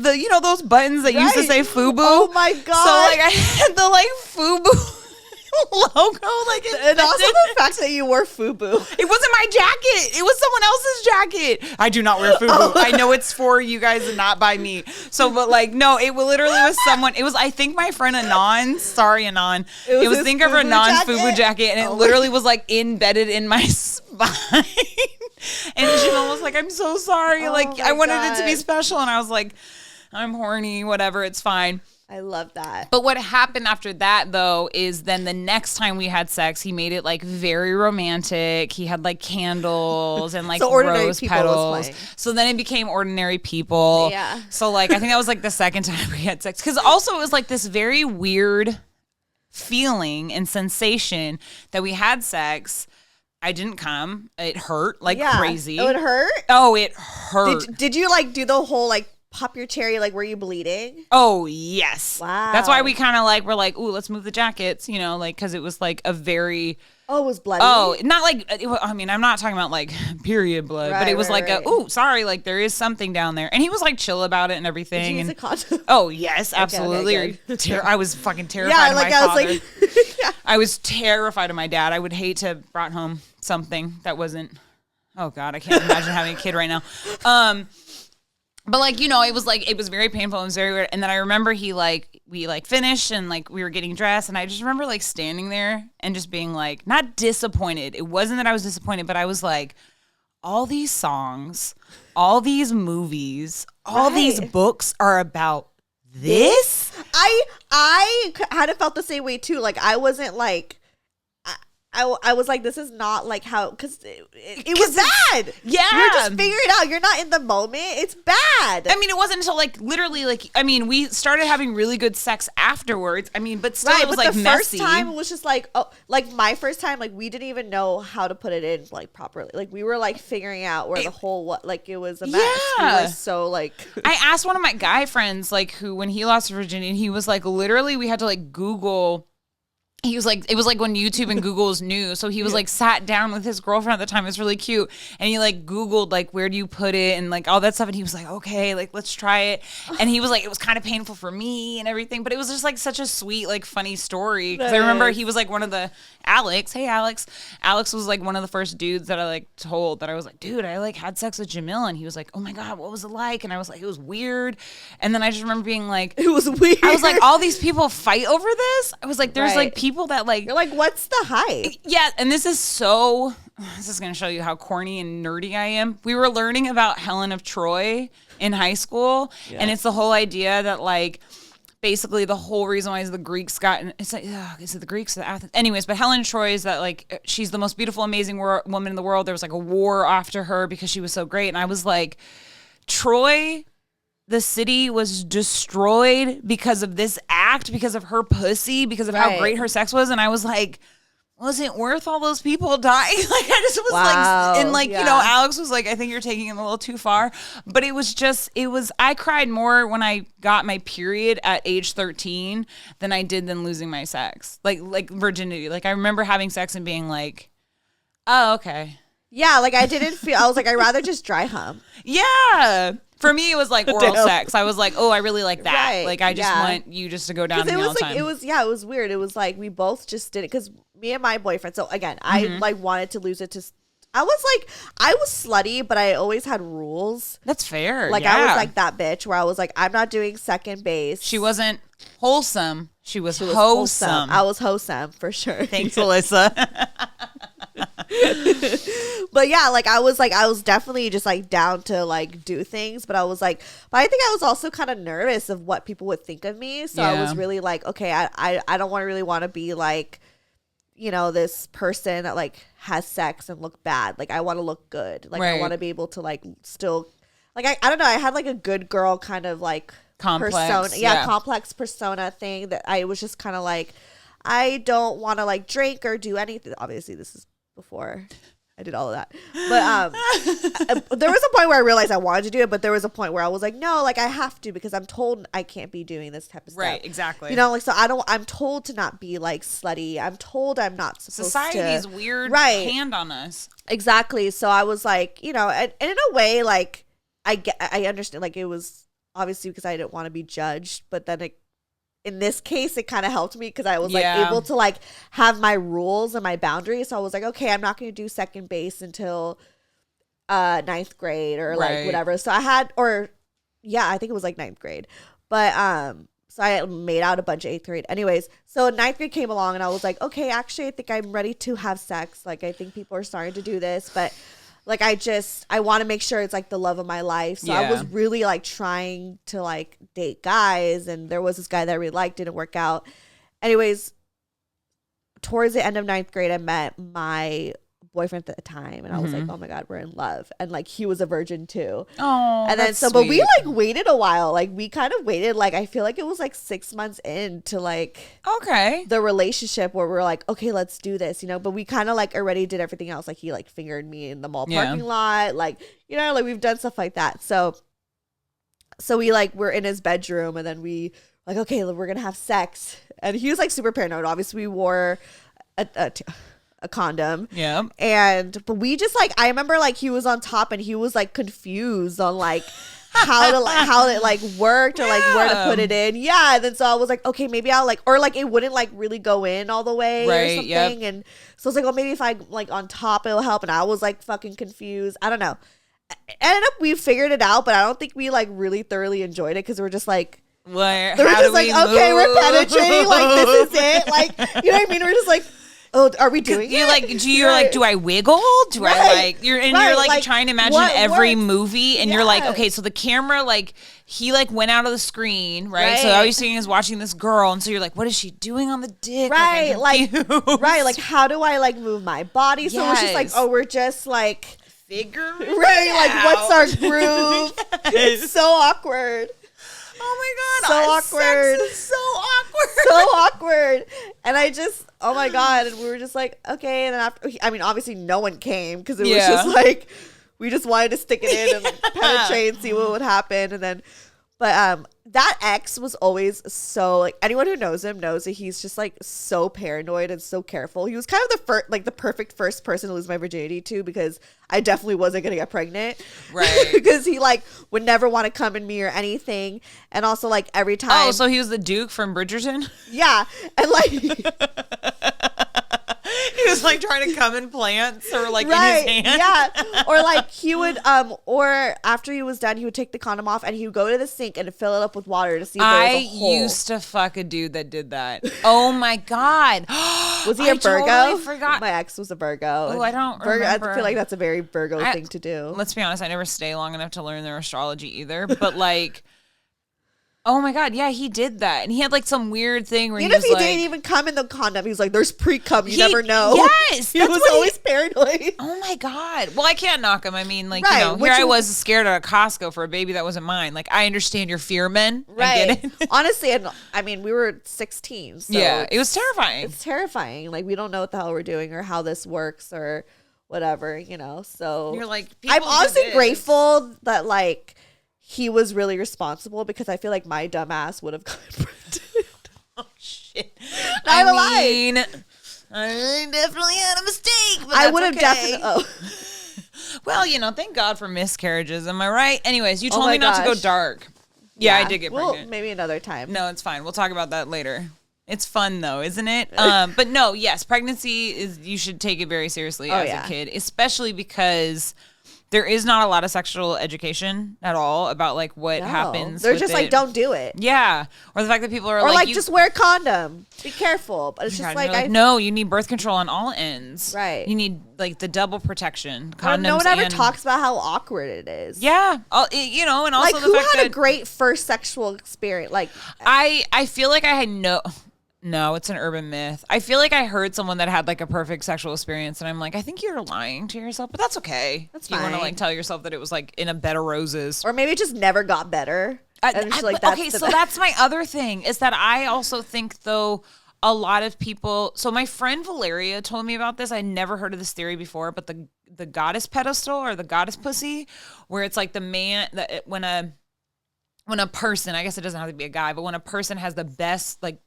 the you know those buttons that used to say FUBU. Oh my God. So like I had the like FUBU logo, like, and also the fact that you wore FUBU. It wasn't my jacket. It was someone else's jacket. I do not wear FUBU. Oh. I know it's for you guys and not by me. So, but like, no, it literally was someone. It was, I think, my friend Anon. Sorry, Anon. It was think of Anon's FUBU jacket, and it literally was like embedded in my spine. And Jamil was like, "I'm so sorry. Like, I wanted it to be special," and I was like, "I'm horny. Whatever. It's fine." I love that. But what happened after that, though, is then the next time we had sex, he made it like very romantic. He had like candles and like rose petals. So then it became Ordinary People. Yeah. So like, I think that was like the second time we had sex. Because also it was like this very weird feeling and sensation that we had sex. I didn't come. It hurt like crazy. It would hurt? Oh, it hurt. Did you like do the whole like pop your cherry, like were you bleeding? Oh yes. Wow. That's why we kind of like we're like, ooh, let's move the jackets, you know, like because it was like a very it was bloody. Oh, not like I mean, I'm not talking about like period blood, but it was like a ooh, sorry, like there is something down there, and he was like chill about it and everything. Did you use a condom? Oh yes, absolutely. Okay, I was fucking terrified of my father. I was like, I was terrified of my dad. I would hate to have brought home something that wasn't. Oh God, I can't imagine having a kid right now. But like, you know, it was very painful and it was very weird. And then I remember we finished and like we were getting dressed, and I just remember like standing there and just being like, not disappointed. It wasn't that I was disappointed, but I was like, all these songs, all these movies, all these books are about this. I kind of felt the same way too. Like I wasn't like, I was like, this is not like how, because it was bad. Yeah. You're just figuring it out. You're not in the moment. It's bad. I mean, it wasn't until like literally like, I mean, we started having really good sex afterwards. I mean, but still it was like the messy. First time it was just like, like my first time, like we didn't even know how to put it in like properly. Like we were like figuring out where the whole, like it was a mess. Yeah. We were so like. I asked one of my guy friends, like who, when he lost virginity, and he was like, literally we had to like Google. He was like, it was like when YouTube and Google was new. So he was like sat down with his girlfriend at the time. It was really cute. And he like Googled like, where do you put it? And like all that stuff. And he was like, okay, like let's try it. And he was like, it was kind of painful for me and everything. But it was just like such a sweet, like funny story. Because I remember he was like one of the, Alex. Hey, Alex. Alex was like one of the first dudes that I like told that I was like, dude, I like had sex with Jamil. And he was like, oh my God, what was it like? And I was like, it was weird. And then I just remember being like, it was weird. I was like, all these people fight over this? I was like, there's like people that like. You're like, what's the hype? Yeah. And this is going to show you how corny and nerdy I am. We were learning about Helen of Troy in high school. Yeah. And it's the whole idea that like, basically the whole reason why is the Greeks got, it's like, is it the Greeks or the Athens? Anyways, but Helen of Troy is that like, she's the most beautiful, amazing woman in the world. There was like a war after her because she was so great. And I was like, Troy, the city was destroyed because of this act, because of her pussy, because of how great her sex was. And I was like, was it worth all those people dying? Like I just was like, and like, you know, Alex was like, I think you're taking it a little too far. But it was just, I cried more when I got my period at age 13 than I did than losing my sex. Like virginity. Like I remember having sex and being like, oh, okay. Yeah, like I didn't feel, I was like, I'd rather just dry hump. Yeah. For me, it was like oral sex. I was like, oh, I really like that. Right, like, I just want you just to go down to me all the time. It was weird. It was like, we both just did it. Because me and my boyfriend, so again, I like wanted to lose it to, I was slutty, but I always had rules. That's fair. Like, I was like that bitch where I was like, I'm not doing second base. She wasn't wholesome. She was wholesome. I was wholesome, for sure. Thanks, Alyssa. But yeah, like I was definitely just like down to like do things, but I think I was also kind of nervous of what people would think of me. So I was really like, okay, I don't really want to be like, you know, this person that like has sex and look bad. Like I want to look good. Like I want to be able to like still like I don't know, I had like a good girl kind of like complex persona. Complex persona thing that I was just kind of like, I don't want to like drink or do anything. Obviously this is before I did all of that. But there was a point where I realized I wanted to do it, but there was a point where I was like, no, like I have to because I'm told I can't be doing this type of stuff. Right, exactly. You know, like so I'm told to not be like slutty. I'm told I'm not supposed to. Society's weird hand on us. Exactly. So I was like, you know, and in a way, like I understand, like it was obviously because I didn't want to be judged, but then in this case, it kind of helped me because I was like able to like have my rules and my boundaries. So I was like, okay, I'm not going to do second base until 9th grade or like whatever. So I had, I think it was like 9th grade. But so I made out a bunch of 8th grade. Anyways, so 9th grade came along and I was like, okay, actually, I think I'm ready to have sex. Like, I think people are starting to do this, but like I want to make sure it's like the love of my life. So I was really like trying to like date guys, and there was this guy that I really liked, didn't work out. Anyways, towards the end of 9th grade, I met my boyfriend at the time, and I was like, oh my god, we're in love. And like he was a virgin too. Oh, and then but we like waited a while. Like we kind of waited, like I feel like it was like 6 months into like the relationship where we're like, okay, let's do this, you know. But we kind of like already did everything else. Like he like fingered me in the mall parking lot, like, you know, like we've done stuff like that. So we like we're in his bedroom, and then we like, okay, we're gonna have sex. And he was like super paranoid. Obviously we wore a condom. Yeah. But we just like, I remember like he was on top and he was like confused on like how it like worked or like where to put it in. Yeah. And then so I was like, okay, maybe I'll like, or like it wouldn't like really go in all the way or something. And so I was like, well, maybe if I like on top it'll help. And I was like fucking confused. I don't know. Ended up we figured it out, but I don't think we like really thoroughly enjoyed it because we're just like, we're just like, okay, we're penetrating, like this is it, like, you know what I mean? We're just like, oh, are we doing you're it? like, you're like, do I wiggle? Do I like, you're like trying to imagine every movie, and you're like, okay, so the camera, like, he like went out of the screen, right? So all you're seeing is watching this girl, and so you're like, what is she doing on the dick? Right, like how do I like move my body? So it's just like, oh, we're just like figure it like out. what's our groove? It's so awkward. Oh my god, so awkward. Sex is so awkward. So awkward. And I just, oh my god, and we were just like, okay. And then after, I mean, obviously no one came because it was just like, we just wanted to stick it in and like, penetrate and see what would happen. And then, but that ex was always so like, anyone who knows him knows that he's just like so paranoid and so careful. He was kind of the perfect first person to lose my virginity to, because I definitely wasn't gonna get pregnant, right? Because he like would never want to come in me or anything. And also like every time, so he was the Duke from Bridgerton. Yeah. And like he was like trying to come in plants or like in his hand. Yeah. Or like he would or after he was done, he would take the condom off and he would go to the sink and fill it up with water to see if there was a hole. I used to fuck a dude that did that. Oh my god. Was he a Virgo? I totally forgot. My ex was a Virgo. Oh, I don't remember. I feel like that's a very Virgo thing to do. Let's be honest, I never stay long enough to learn their astrology either. But like, oh my god, yeah, he did that, and he had like some weird thing where even if he like, didn't even come in the condom, he was like, "There's pre-cum, you never know." Yes, he was always paranoid. Oh my god. Well, I can't knock him. I mean, like, you know, here I was scared at a Costco for a baby that wasn't mine. Like, I understand your fear, men. Right. I get it. Honestly, and I mean, we were 16, so yeah, it was terrifying. It's terrifying. Like, we don't know what the hell we're doing or how this works or whatever, you know. So you're like, I'm honestly grateful that like he was really responsible, because I feel like my dumb ass would have gotten pregnant. Oh shit! I mean, I definitely had a mistake. But I would have definitely. Oh. Well, you know, thank God for miscarriages. Am I right? Anyways, you told me not to go dark. Yeah, I did get pregnant. Well, maybe another time. No, it's fine. We'll talk about that later. It's fun though, isn't it? But no, yes, pregnancy is. You should take it very seriously as a kid, especially because there is not a lot of sexual education at all about like what happens. They're just like, don't do it. Yeah. Or the fact that people are or like just wear a condom. Be careful. But it's just like, no, you need birth control on all ends. Right. You need like the double protection. Condoms. No one ever talks about how awkward it is. Yeah. And also like, the who fact had that a great first sexual experience? Like, I feel like I had no, it's an urban myth. I feel like I heard someone that had like a perfect sexual experience, and I'm like, I think you're lying to yourself, but that's okay. That's fine. You want to like tell yourself that it was like in a bed of roses, or maybe it just never got better. That's my other thing is that I also think though a lot of people. So my friend Valeria told me about this. I never heard of this theory before, but the goddess pedestal or the goddess pussy, where it's like the man that when a person, I guess it doesn't have to be a guy, but when a person has the best like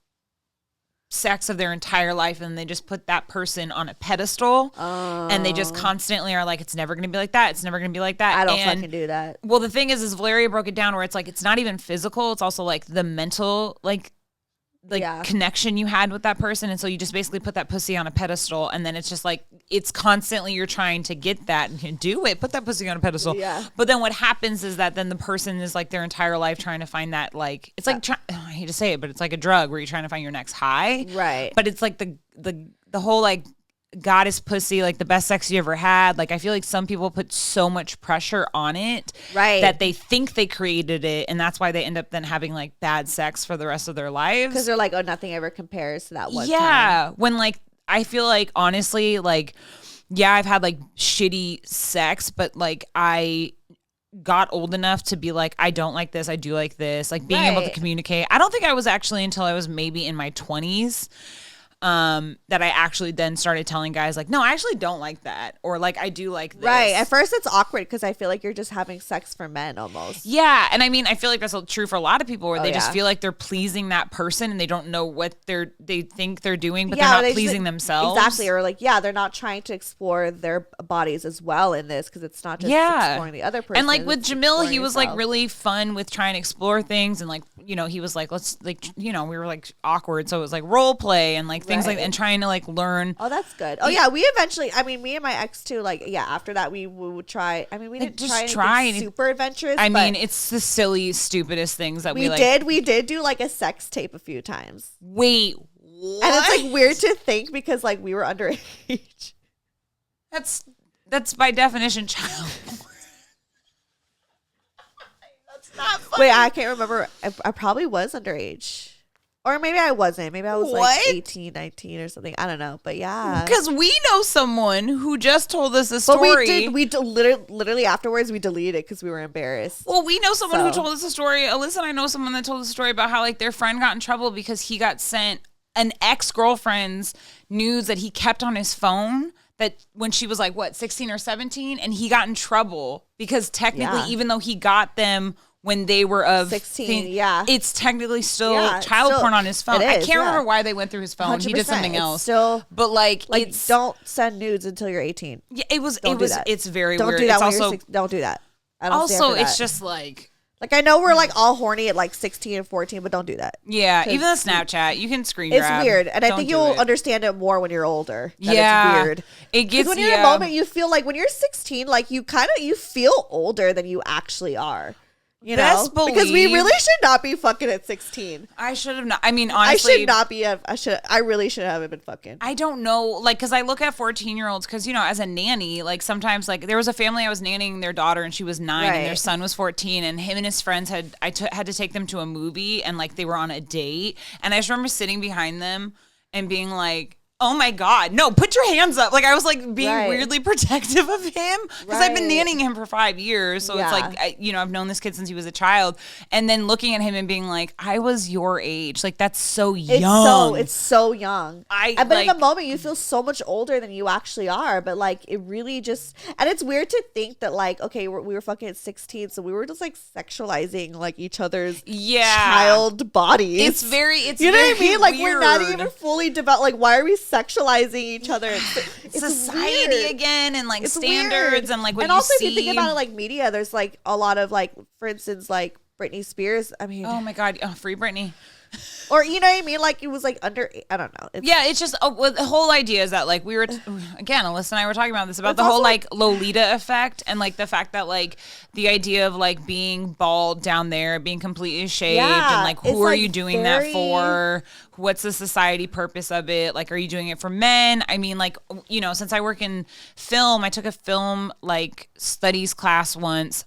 sex of their entire life and they just put that person on a pedestal and they just constantly are like, it's never going to be like that. It's never going to be like that. I don't fucking do that. Well, the thing is Valeria broke it down where it's like, it's not even physical. It's also like the mental, connection you had with that person. And so you just basically put that pussy on a pedestal and then it's just like, it's constantly you're trying to get that and you do it, put that pussy on a pedestal. Yeah. But then what happens is that then the person is like their entire life trying to find that like, it's like, I hate to say it, but it's like a drug where you're trying to find your next high. Right. But it's like the whole like goddess pussy, like the best sex you ever had. Like I feel like some people put so much pressure on it that they think they created it, and that's why they end up then having like bad sex for the rest of their lives because they're like, oh, nothing ever compares to that one time. When like I feel like honestly like I've had like shitty sex, but like I got old enough to be like, I don't like this, I do like this, like being able to communicate. I don't think I was actually until I was maybe in my 20s that I actually then started telling guys like, no, I actually don't like that. Or like, I do like this. Right. At first it's awkward because I feel like you're just having sex for men almost. Yeah. And I mean, I feel like that's true for a lot of people where they just feel like they're pleasing that person and they don't know what they think they're doing, but they're not pleasing themselves. Exactly. Or like, they're not trying to explore their bodies as well in this because it's not just exploring the other person. And like with Jamil, he was like really fun with trying to explore things. And like, he was like, let's like, we were like awkward. So it was like role play and like things like and trying to like learn. Oh, that's good. Oh yeah, we eventually. I mean, me and my ex too. Like after that we would try. I mean, we didn't try anything super adventurous. I mean, it's the silly, stupidest things that we like. did. We did do like a sex tape a few times. Wait, what? And it's like weird to think because like we were underage. That's by definition child porn. That's not funny. Wait, I can't remember. I probably was underage. Or maybe I wasn't. Maybe I was like 18, 19 or something. I don't know. But yeah. Because we know someone who just told us a story. But we literally afterwards, we deleted it because we were embarrassed. Well, we know someone who told us a story. Alyssa and I know someone that told us a story about how like their friend got in trouble because he got sent an ex-girlfriend's nudes that he kept on his phone that when she was like, 16 or 17? And he got in trouble because technically, even though he got them when they were of 16, it's technically still child porn on his phone. I can't remember why they went through his phone. He did something else. But like it's, don't send nudes until you're 18. Yeah, it's very don't weird. Do that it's when also, don't do that. I don't also, it's just like I know we're like all horny at like 16 and 14, but don't do that. Yeah, even the Snapchat, you can screen grab. It's weird, and I think you'll understand it more when you're older. It's weird. It gets when you're in a moment, you feel like when you're 16, like you feel older than you actually are. You know, because we really should not be fucking at 16. I should have not. I mean, honestly, I should not be. I really should have been fucking. I don't know, like, because I look at 14-year-olds, because as a nanny, like sometimes, like there was a family I was nannying their daughter, and she was 9, and their son was 14, and him and his friends had to take them to a movie, and like they were on a date, and I just remember sitting behind them and being like, oh my God, no, put your hands up. Like I was like being weirdly protective of him because I've been nannying him for 5 years. So it's like, I've known this kid since he was a child. And then looking at him and being like, I was your age. Like that's so young. It's so young. But in the moment you feel so much older than you actually are. But like it really just, and it's weird to think that like, okay, we were fucking at 16. So we were just like sexualizing like each other's child bodies. It's you know what I mean? Like weird. We're not even fully developed. Like why are we sexualizing each other? It's society weird. Again, and like it's standards weird. And like what and you also see. If you think about it, like media, there's like a lot of like, for instance, like Britney Spears. I mean, oh my God, free Britney. or you know what I mean? Like it was like under, I don't know. It's just well, the whole idea is that like we were again, Alyssa and I were talking about this about the whole like Lolita effect and like the fact that like the idea of like being bald down there, being completely shaved, and like who are you doing that for? What's the society purpose of it? Like, are you doing it for men? I mean, like, you know, since I work in film, I took a film like studies class once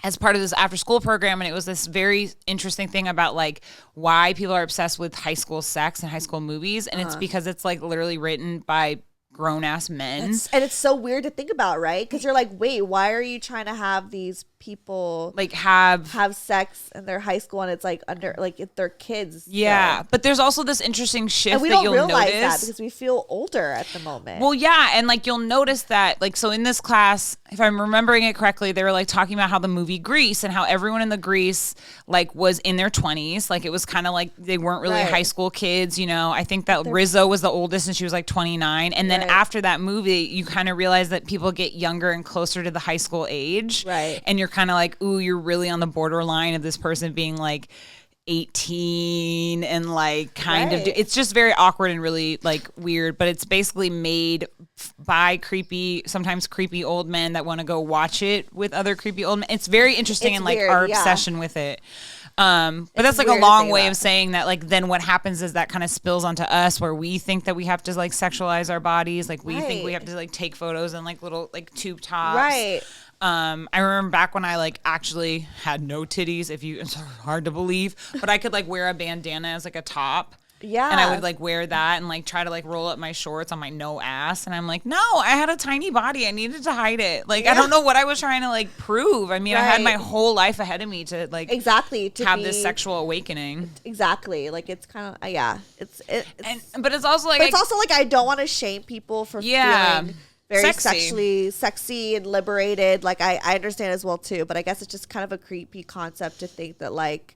as part of this after school program, and it was this very interesting thing about like why people are obsessed with high school sex and high school movies, and it's because it's like literally written by grown-ass men. And it's so weird to think about, right? Because you're like, wait, why are you trying to have these people like have sex in their high school, and it's like under like if they're kids. Yeah, but there's also this interesting shift and we that don't you'll realize notice that because we feel older at the moment. Well, yeah, and like you'll notice that like so in this class, if I'm remembering it correctly, they were like talking about how the movie Grease and how everyone in the Grease like was in their 20s, like it was kind of like they weren't really high school kids, you know. I think that Rizzo was the oldest and she was like 29, and then after that movie, you kind of realize that people get younger and closer to the high school age, right? And you're kind of like, ooh, you're really on the borderline of this person being like 18 and like kind of it's just very awkward and really like weird, but it's basically made by sometimes creepy old men that want to go watch it with other creepy old men. It's very interesting and like our obsession with it. But that's like a long way of saying that like then what happens is that kind of spills onto us where we think that we have to like sexualize our bodies, like we think we have to like take photos in like little like tube tops. Right. I remember back when I like actually had no titties, it's hard to believe, but I could like wear a bandana as like a top. Yeah. And I would like wear that and like try to like roll up my shorts on my no ass. And I'm like, no, I had a tiny body. I needed to hide it. Like, I don't know what I was trying to like prove. I mean, I had my whole life ahead of me to like to have this sexual awakening. Exactly. Like it's kind of, but it's also like, I don't want to shame people for feeling very sexy and liberated. Like I understand as well too, but I guess it's just kind of a creepy concept to think that like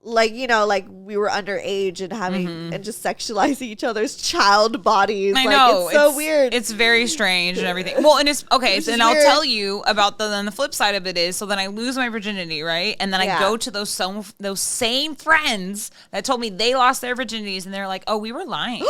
you know, like we were underage and having and just sexualizing each other's child bodies. I know, it's so weird. It's very strange and everything. Well, and it's okay. So, and I'll tell you about then the flip side of it is, so then I lose my virginity, right? And then I go to those same friends that told me they lost their virginities, and they're like, "Oh, we were lying.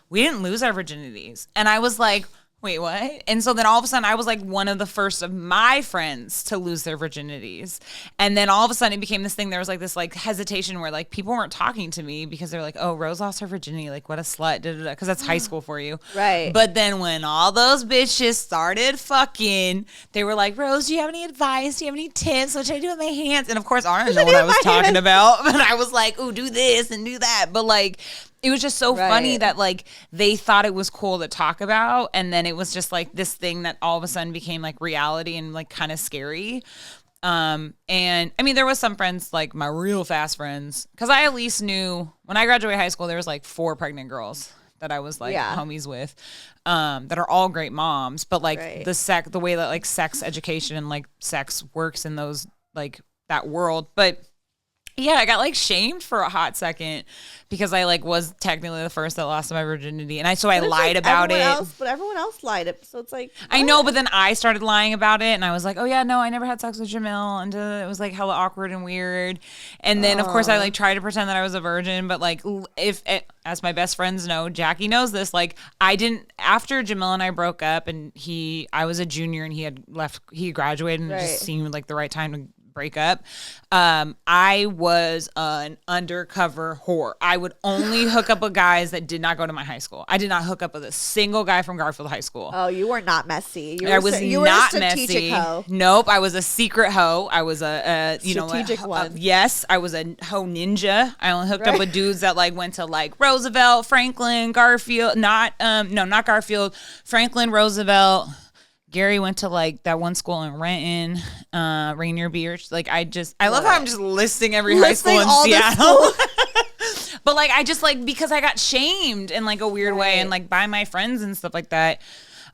We didn't lose our virginities." And I was like, wait, what? And so then all of a sudden I was like one of the first of my friends to lose their virginities. And then all of a sudden it became this thing. There was like this like hesitation where like people weren't talking to me because they're like, oh, Rose lost her virginity. Like what a slut. Because that's high school for you. Right. But then when all those bitches started fucking, they were like, Rose, do you have any advice? Do you have any tips? What should I do with my hands? And of course, I didn't know what I was talking about. But I was like, ooh, do this and do that. But like, it was just so funny that like they thought it was cool to talk about, and then it was just like this thing that all of a sudden became like reality and like kind of scary. And I mean, there was some friends, like my real fast friends, because I at least knew when I graduated high school, there was like 4 pregnant girls that I was like homies with, that are all great moms, but like the way that like sex education and like sex works in those like that world, but. Yeah, I got like shamed for a hot second because I like was technically the first that lost my virginity, and I lied like about it. But everyone else lied it, so it's like I know, but then I started lying about it, and I was like, oh yeah, no, I never had sex with Jamil, and it was like hella awkward and weird. And then of course I like tried to pretend that I was a virgin, but like as my best friends know, Jackie knows this. Like I didn't after Jamil and I broke up, and I was a junior, and he had graduated, and it just seemed like the right time to break up. I was an undercover whore. I would only hook up with guys that did not go to my high school. I did not hook up with a single guy from Garfield High School. Oh, you were not messy. I was not messy. Hoe. Nope, I was a secret hoe. I was a strategic one. Yes, I was a hoe ninja. I only hooked up with dudes that like went to like Roosevelt, Franklin, Garfield. Not Garfield, Franklin, Roosevelt. Gary went to like that one school in Renton, Rainier Beach. Like I love how I'm just listing every high school in Seattle. But like I just like because I got shamed in like a weird way and like by my friends and stuff like that.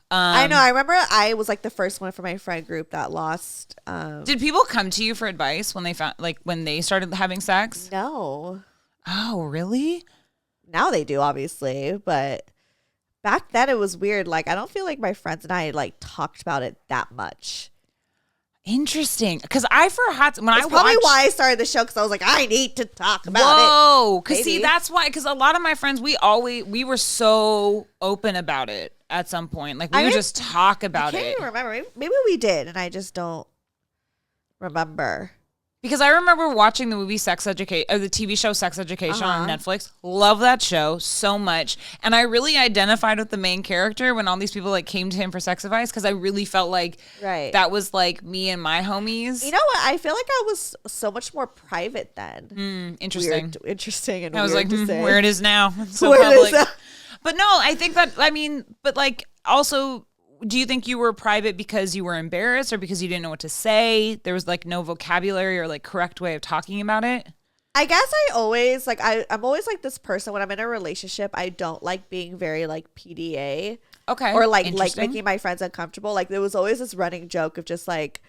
I know. I remember I was like the first one for my friend group that lost. Did people come to you for advice when they found like when they started having sex? No. Oh, really? Now they do, obviously, but. Back then it was weird. Like I don't feel like my friends and I like talked about it that much. Interesting. Because when That's probably why I started the show, because I was like, I need to talk about it. Whoa. Because see, that's why. Because a lot of my friends, we were so open about it at some point. Like, we would just talk about it. I can't even remember. Maybe we did, and I just don't remember. Because I remember watching the movie Sex Education, or the TV show Sex Education on Netflix. Love that show so much. And I really identified with the main character when all these people like came to him for sex advice, because I really felt like that was like me and my homies. You know what? I feel like I was so much more private then. Interesting. Interesting. And I was weird like, to say. where it is now. It's so where public. it is But no, I think that, I mean, but like also, do you think you were private because you were embarrassed or because you didn't know what to say? There was like no vocabulary or like correct way of talking about it? I guess I always like, I'm always like this person when I'm in a relationship. I don't like being very like PDA. Okay. Or like making my friends uncomfortable. Like there was always this running joke of just like,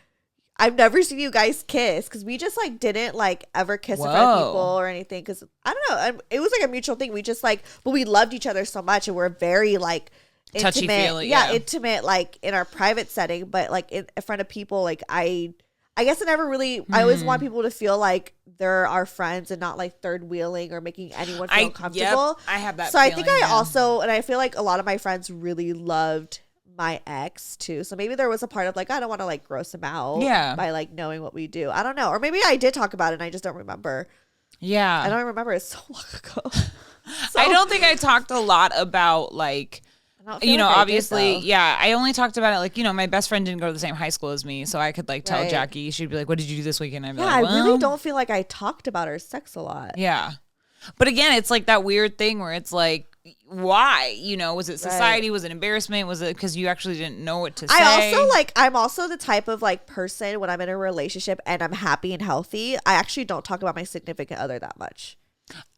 I've never seen you guys kiss, because we just like didn't like ever kiss in front of people or anything. Because I don't know, it was like a mutual thing. We just like, but we loved each other so much, and we're very like touchy feely, intimate, like in our private setting, but like in front of people, like I guess I never really. I always want people to feel like they're our friends and not like third wheeling or making anyone feel uncomfortable. Yep, I have that. So I think I also, and I feel like a lot of my friends really loved my ex too. So maybe there was a part of like, I don't want to like gross him out by like knowing what we do. I don't know. Or maybe I did talk about it and I just don't remember. Yeah. I don't remember. It's so long ago. I don't think I talked a lot about like, you know, obviously, I only talked about it like, you know, my best friend didn't go to the same high school as me. So I could like tell Jackie, she'd be like, what did you do this weekend? I'd be like, well, I really don't feel like I talked about our sex a lot. Yeah. But again, it's like that weird thing where it's like, why? You know, was it society? Was it embarrassment? Was it because you actually didn't know what to say? I'm also the type of like person when I'm in a relationship and I'm happy and healthy, I actually don't talk about my significant other that much.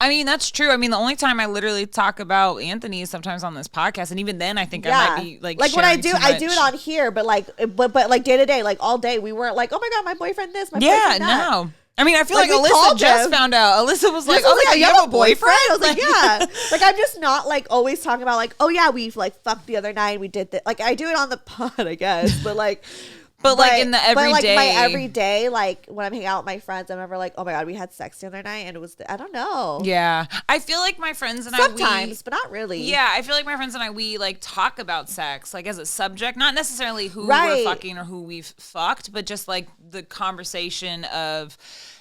I mean, that's true. I mean, the only time I literally talk about Anthony is sometimes on this podcast, and even then, I think I might be like when I do it on here, but like day to day, like all day, we weren't like, oh my god, my boyfriend this, my boyfriend that. No. I mean, I feel like Alyssa just found out. Alyssa was like, oh, you have a boyfriend? I was like, yeah. Like, I'm just not like always talking about like, oh yeah, we've like fucked the other night. We did that. Like, I do it on the pod, I guess. But like, like in the everyday. But like my everyday, like when I'm hanging out with my friends, I'm never like, oh my god, we had sex the other night. And it was, I don't know. Yeah. I feel like my friends and sometimes, but not really. Yeah. I feel like my friends and we like talk about sex, like as a subject, not necessarily who we're fucking or who we've fucked, but just like the conversation of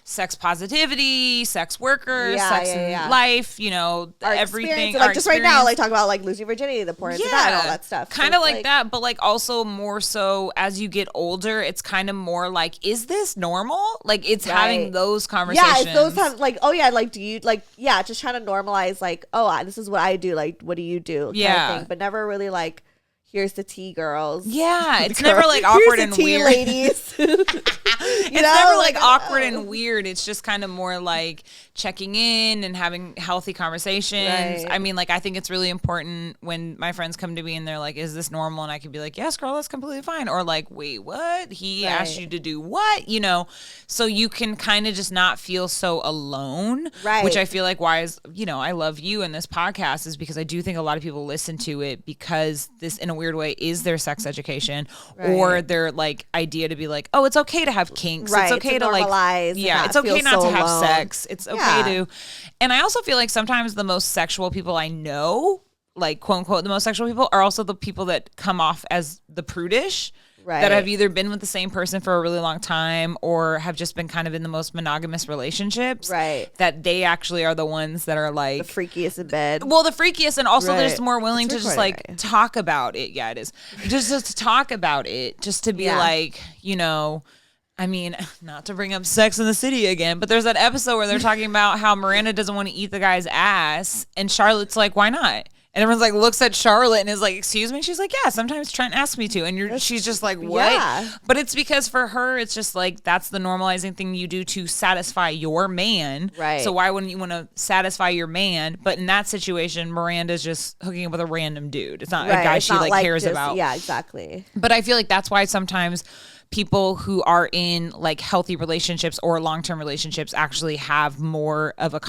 sex positivity, sex workers, sex in life, you know, everything. Like just right now, like talk about like losing virginity, the importance of that, and all that stuff. Kind of like that, but like also more so as you get older, it's kind of more like, is this normal? Like it's having those conversations. Yeah, it's those like, oh yeah, like do you like just trying to normalize like, oh, this is what I do, like what do you do? Kind of thing, but never really like, here's the tea, girls. Yeah, it's never like awkward and weird. Ladies. It's never like awkward and weird. It's just kind of more like checking in and having healthy conversations. Right. I mean, like, I think it's really important when my friends come to me and they're like, is this normal? And I can be like, yes, girl, that's completely fine. Or like, wait, what? He asked you to do what? You know, so you can kind of just not feel so alone. Right. Which I feel like why is, you know, I love you and this podcast is because I do think a lot of people listen to it because this, in a weird way, is their sex education or their like idea to be like, oh, it's okay to have kinks. It's okay to like, it's okay not to have sex. It's okay to, and I also feel like sometimes the most sexual people I know, like quote unquote, the most sexual people are also the people that come off as the prudish. Right. That have either been with the same person for a really long time or have just been kind of in the most monogamous relationships. Right. That they actually are the ones that are like the freakiest in bed. Well, the freakiest, and also they're just more willing to just like talk about it. Yeah, it is. Just to talk about it, just to be like, you know, I mean, not to bring up Sex in the City again, but there's that episode where they're talking about how Miranda doesn't want to eat the guy's ass, and Charlotte's like, why not? And everyone's like looks at Charlotte and is like, excuse me? She's like, yeah, sometimes Trent asks me to. And she's just like, what? Yeah. But it's because for her, it's just like, that's the normalizing thing you do to satisfy your man. Right. So why wouldn't you want to satisfy your man? But in that situation, Miranda's just hooking up with a random dude. It's not a guy she like cares about. Yeah, exactly. But I feel like that's why sometimes people who are in like healthy relationships or long-term relationships actually have more of a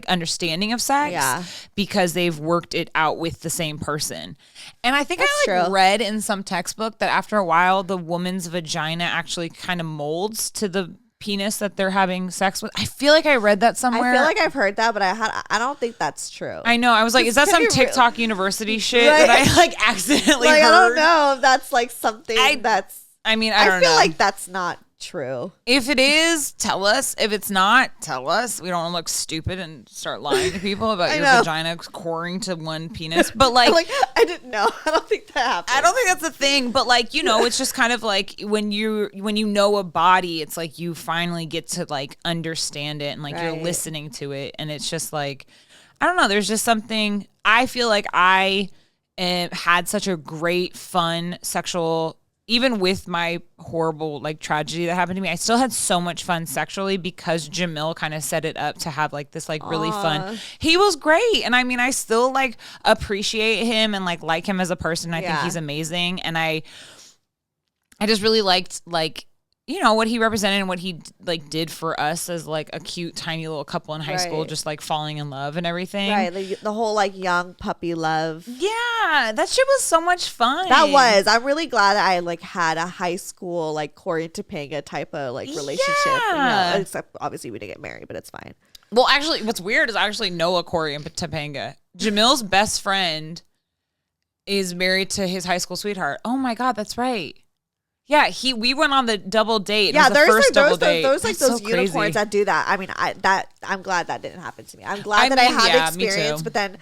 understanding of sex because they've worked it out with the same person. And I think I read in some textbook that after a while, the woman's vagina actually kind of molds to the penis that they're having sex with. I feel like I read that somewhere. I feel like I've heard that, but I don't think that's true. I know. I was like, is that some TikTok university shit that I like accidentally heard? I don't know if that's like something I don't know. I feel like that's not true. If it is, tell us. If it's not, tell us. We don't want to look stupid and start lying to people about your vagina coring to one penis. But like I didn't know. I don't think that happened. I don't think that's a thing. But like, you know, it's just kind of like when you know a body, it's like you finally get to like understand it and like you're listening to it. And it's just like, I don't know. There's just something. I feel like I had such a great, fun sexual. Even with my horrible like tragedy that happened to me, I still had so much fun sexually because Jamil kind of set it up to have like this like really fun. He was great. And I mean, I still like appreciate him and like him as a person. I think he's amazing. And I just really liked like, you know, what he represented and what he like did for us as like a cute tiny little couple in high school, just like falling in love and everything. Right. The whole like young puppy love. Yeah. That shit was so much fun. I'm really glad that I like had a high school like Corey and Topanga type of like relationship. Yeah. You know, except obviously we didn't get married, but it's fine. Well, actually, what's weird is I actually know a Corey and Topanga. Jamil's best friend is married to his high school sweetheart. Oh my God, that's right. Yeah, we went on the double date. Yeah, there's those unicorns that do that. I mean, I'm glad that didn't happen to me. I'm glad that I had the experience, but then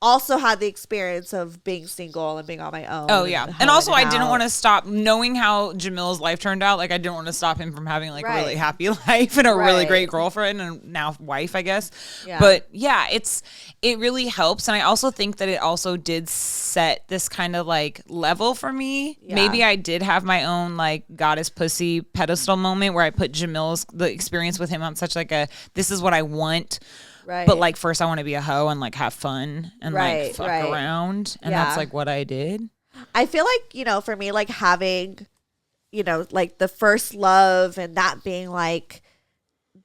also had the experience of being single and being on my own. Oh yeah, and also I didn't want to stop knowing how Jamil's life turned out. Like I didn't want to stop him from having like a really happy life and a really great girlfriend and now wife, I guess. Yeah. But yeah, it really helps, and I also think that it also did set this kind of like level for me. Yeah. Maybe I did have my own like goddess pussy pedestal moment where I put the experience with him on such like a this is what I want. Right. But like first I want to be a hoe and like have fun and like fuck around. And that's like what I did. I feel like, you know, for me, like having, you know, like the first love and that being like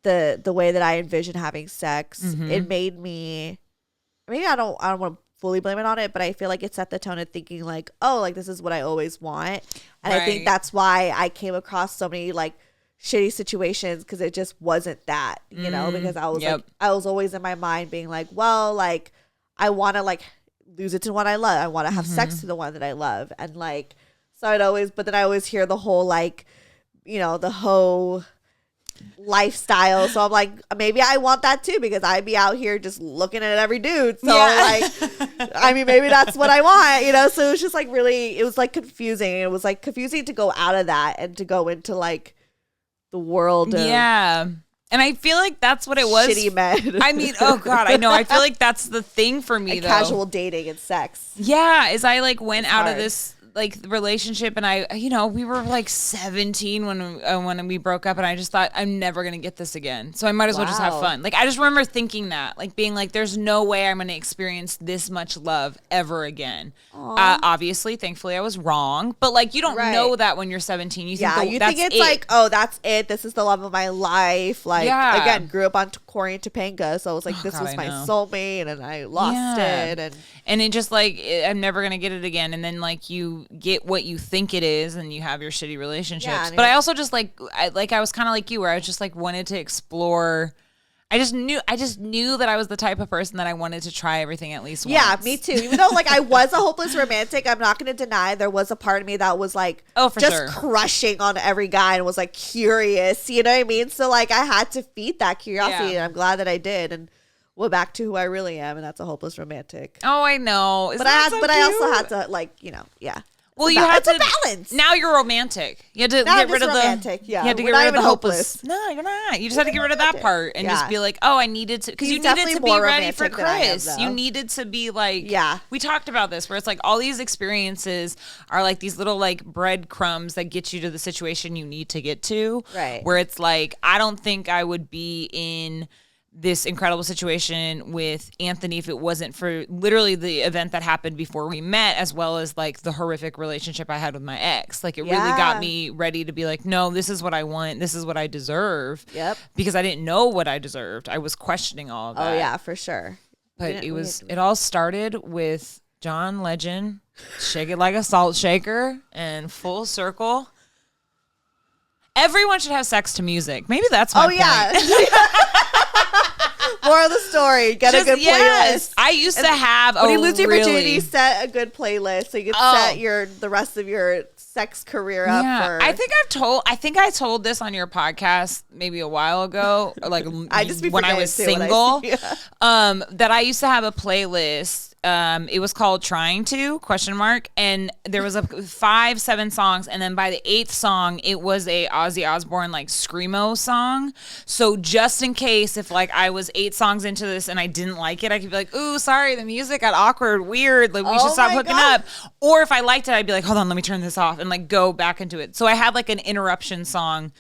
the way that I envision having sex, it made me, maybe I don't want to fully blame it on it, but I feel like it set the tone of thinking like, oh, like this is what I always want. And I think that's why I came across so many like shitty situations because it just wasn't that, you know, because I was like, I was always in my mind being like, well, like I want to like lose it to one I love. I want to have sex to the one that I love. And like, so but then I always hear the whole like, you know, the hoe lifestyle. So I'm like, maybe I want that too because I'd be out here just looking at every dude. So like, I mean, maybe that's what I want, you know? So it was just like really, it was like confusing. It was like confusing to go out of that and to go into like, the world of and I feel like that's what it was. Shitty men. I mean, oh God, I know. I feel like that's the thing for me, though. Casual dating and sex. Yeah, is I like went out of this like relationship and I, you know, we were like 17 when we broke up and I just thought I'm never going to get this again. So I might as well just have fun. Like I just remember thinking that, like being like, there's no way I'm going to experience this much love ever again. Obviously, thankfully I was wrong, but like you don't know that when you're 17. You think, think it's like, oh, that's it. This is the love of my life. Like again, grew up on Corey and Topanga. So I was like, this was my soulmate and I lost it. And it just like, I'm never going to get it again. And then like you get what you think it is and you have your shitty relationships. But I also just I was kind of like you where I was just like wanted to explore. I just knew that I was the type of person that I wanted to try everything at least once. Yeah, me too. Even though like I was a hopeless romantic, I'm not going to deny there was a part of me that was like crushing on every guy and was like curious, you know what I mean? So like I had to feed that curiosity and I'm glad that I did. And we're back to who I really am, and that's a hopeless romantic. Oh, I know. I also had to like, you know, Well, you had to balance. Now you're romantic. You had to get rid of romantic. You had to get rid of the hopeless. No, you're not. You just had to get rid of that part and just be like, oh, I needed to, because you needed to be ready for Chris. You needed to be like, we talked about this, where it's like all these experiences are like these little like breadcrumbs that get you to the situation you need to get to. Right. Where it's like, I don't think I would be in this incredible situation with Anthony if it wasn't for literally the event that happened before we met, as well as like the horrific relationship I had with my ex. Like it really got me ready to be like, no, this is what I want. This is what I deserve. Yep. Because I didn't know what I deserved. I was questioning all of that. Oh yeah, for sure. But it all started with John Legend, Shake It Like a Salt Shaker, and full circle. Everyone should have sex to music. Maybe that's my point. Yeah. More of the story. Get a good playlist. I used to have when you lose your virginity, set a good playlist so you can set the rest of your sex career up for. I think I told this on your podcast maybe a while ago, like when I was single. That I used to have a playlist. It was called Trying To ? And there was 5-7 songs, and then by the 8th song it was a Ozzy Osbourne like screamo song. So just in case if like I was 8 songs into this and I didn't like it, I could be like, ooh, sorry, the music got awkward, weird, like we should stop hooking up. Or if I liked it, I'd be like, hold on, let me turn this off and like go back into it. So I had like an interruption song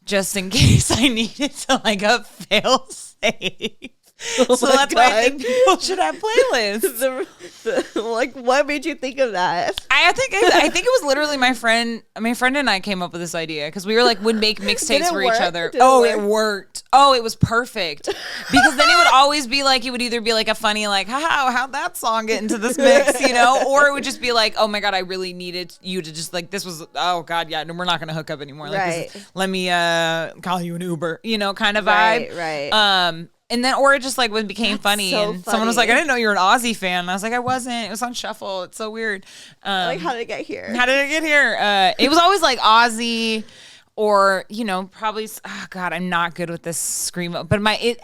just in case I needed to like a fail safe. So that's why I think people should have playlists. Like, what made you think of that? I think it was literally my friend and I came up with this idea because we were like would make mixtapes for each other. It worked. Oh, it was perfect. Because then it would always be like, it would either be like a funny like, how'd that song get into this mix, you know? Or it would just be like, oh my God, I really needed you to just like, this was, oh God, yeah, no, we're not going to hook up anymore. Like, let me call you an Uber, you know, kind of vibe. Right. And then, or it just like became funny, and someone was like, "I didn't know you were an Aussie fan." And I was like, "I wasn't. It was on shuffle. It's so weird." Like, how did it get here? It was always like Aussie, or you know, probably. Oh God, I'm not good with this screamo. But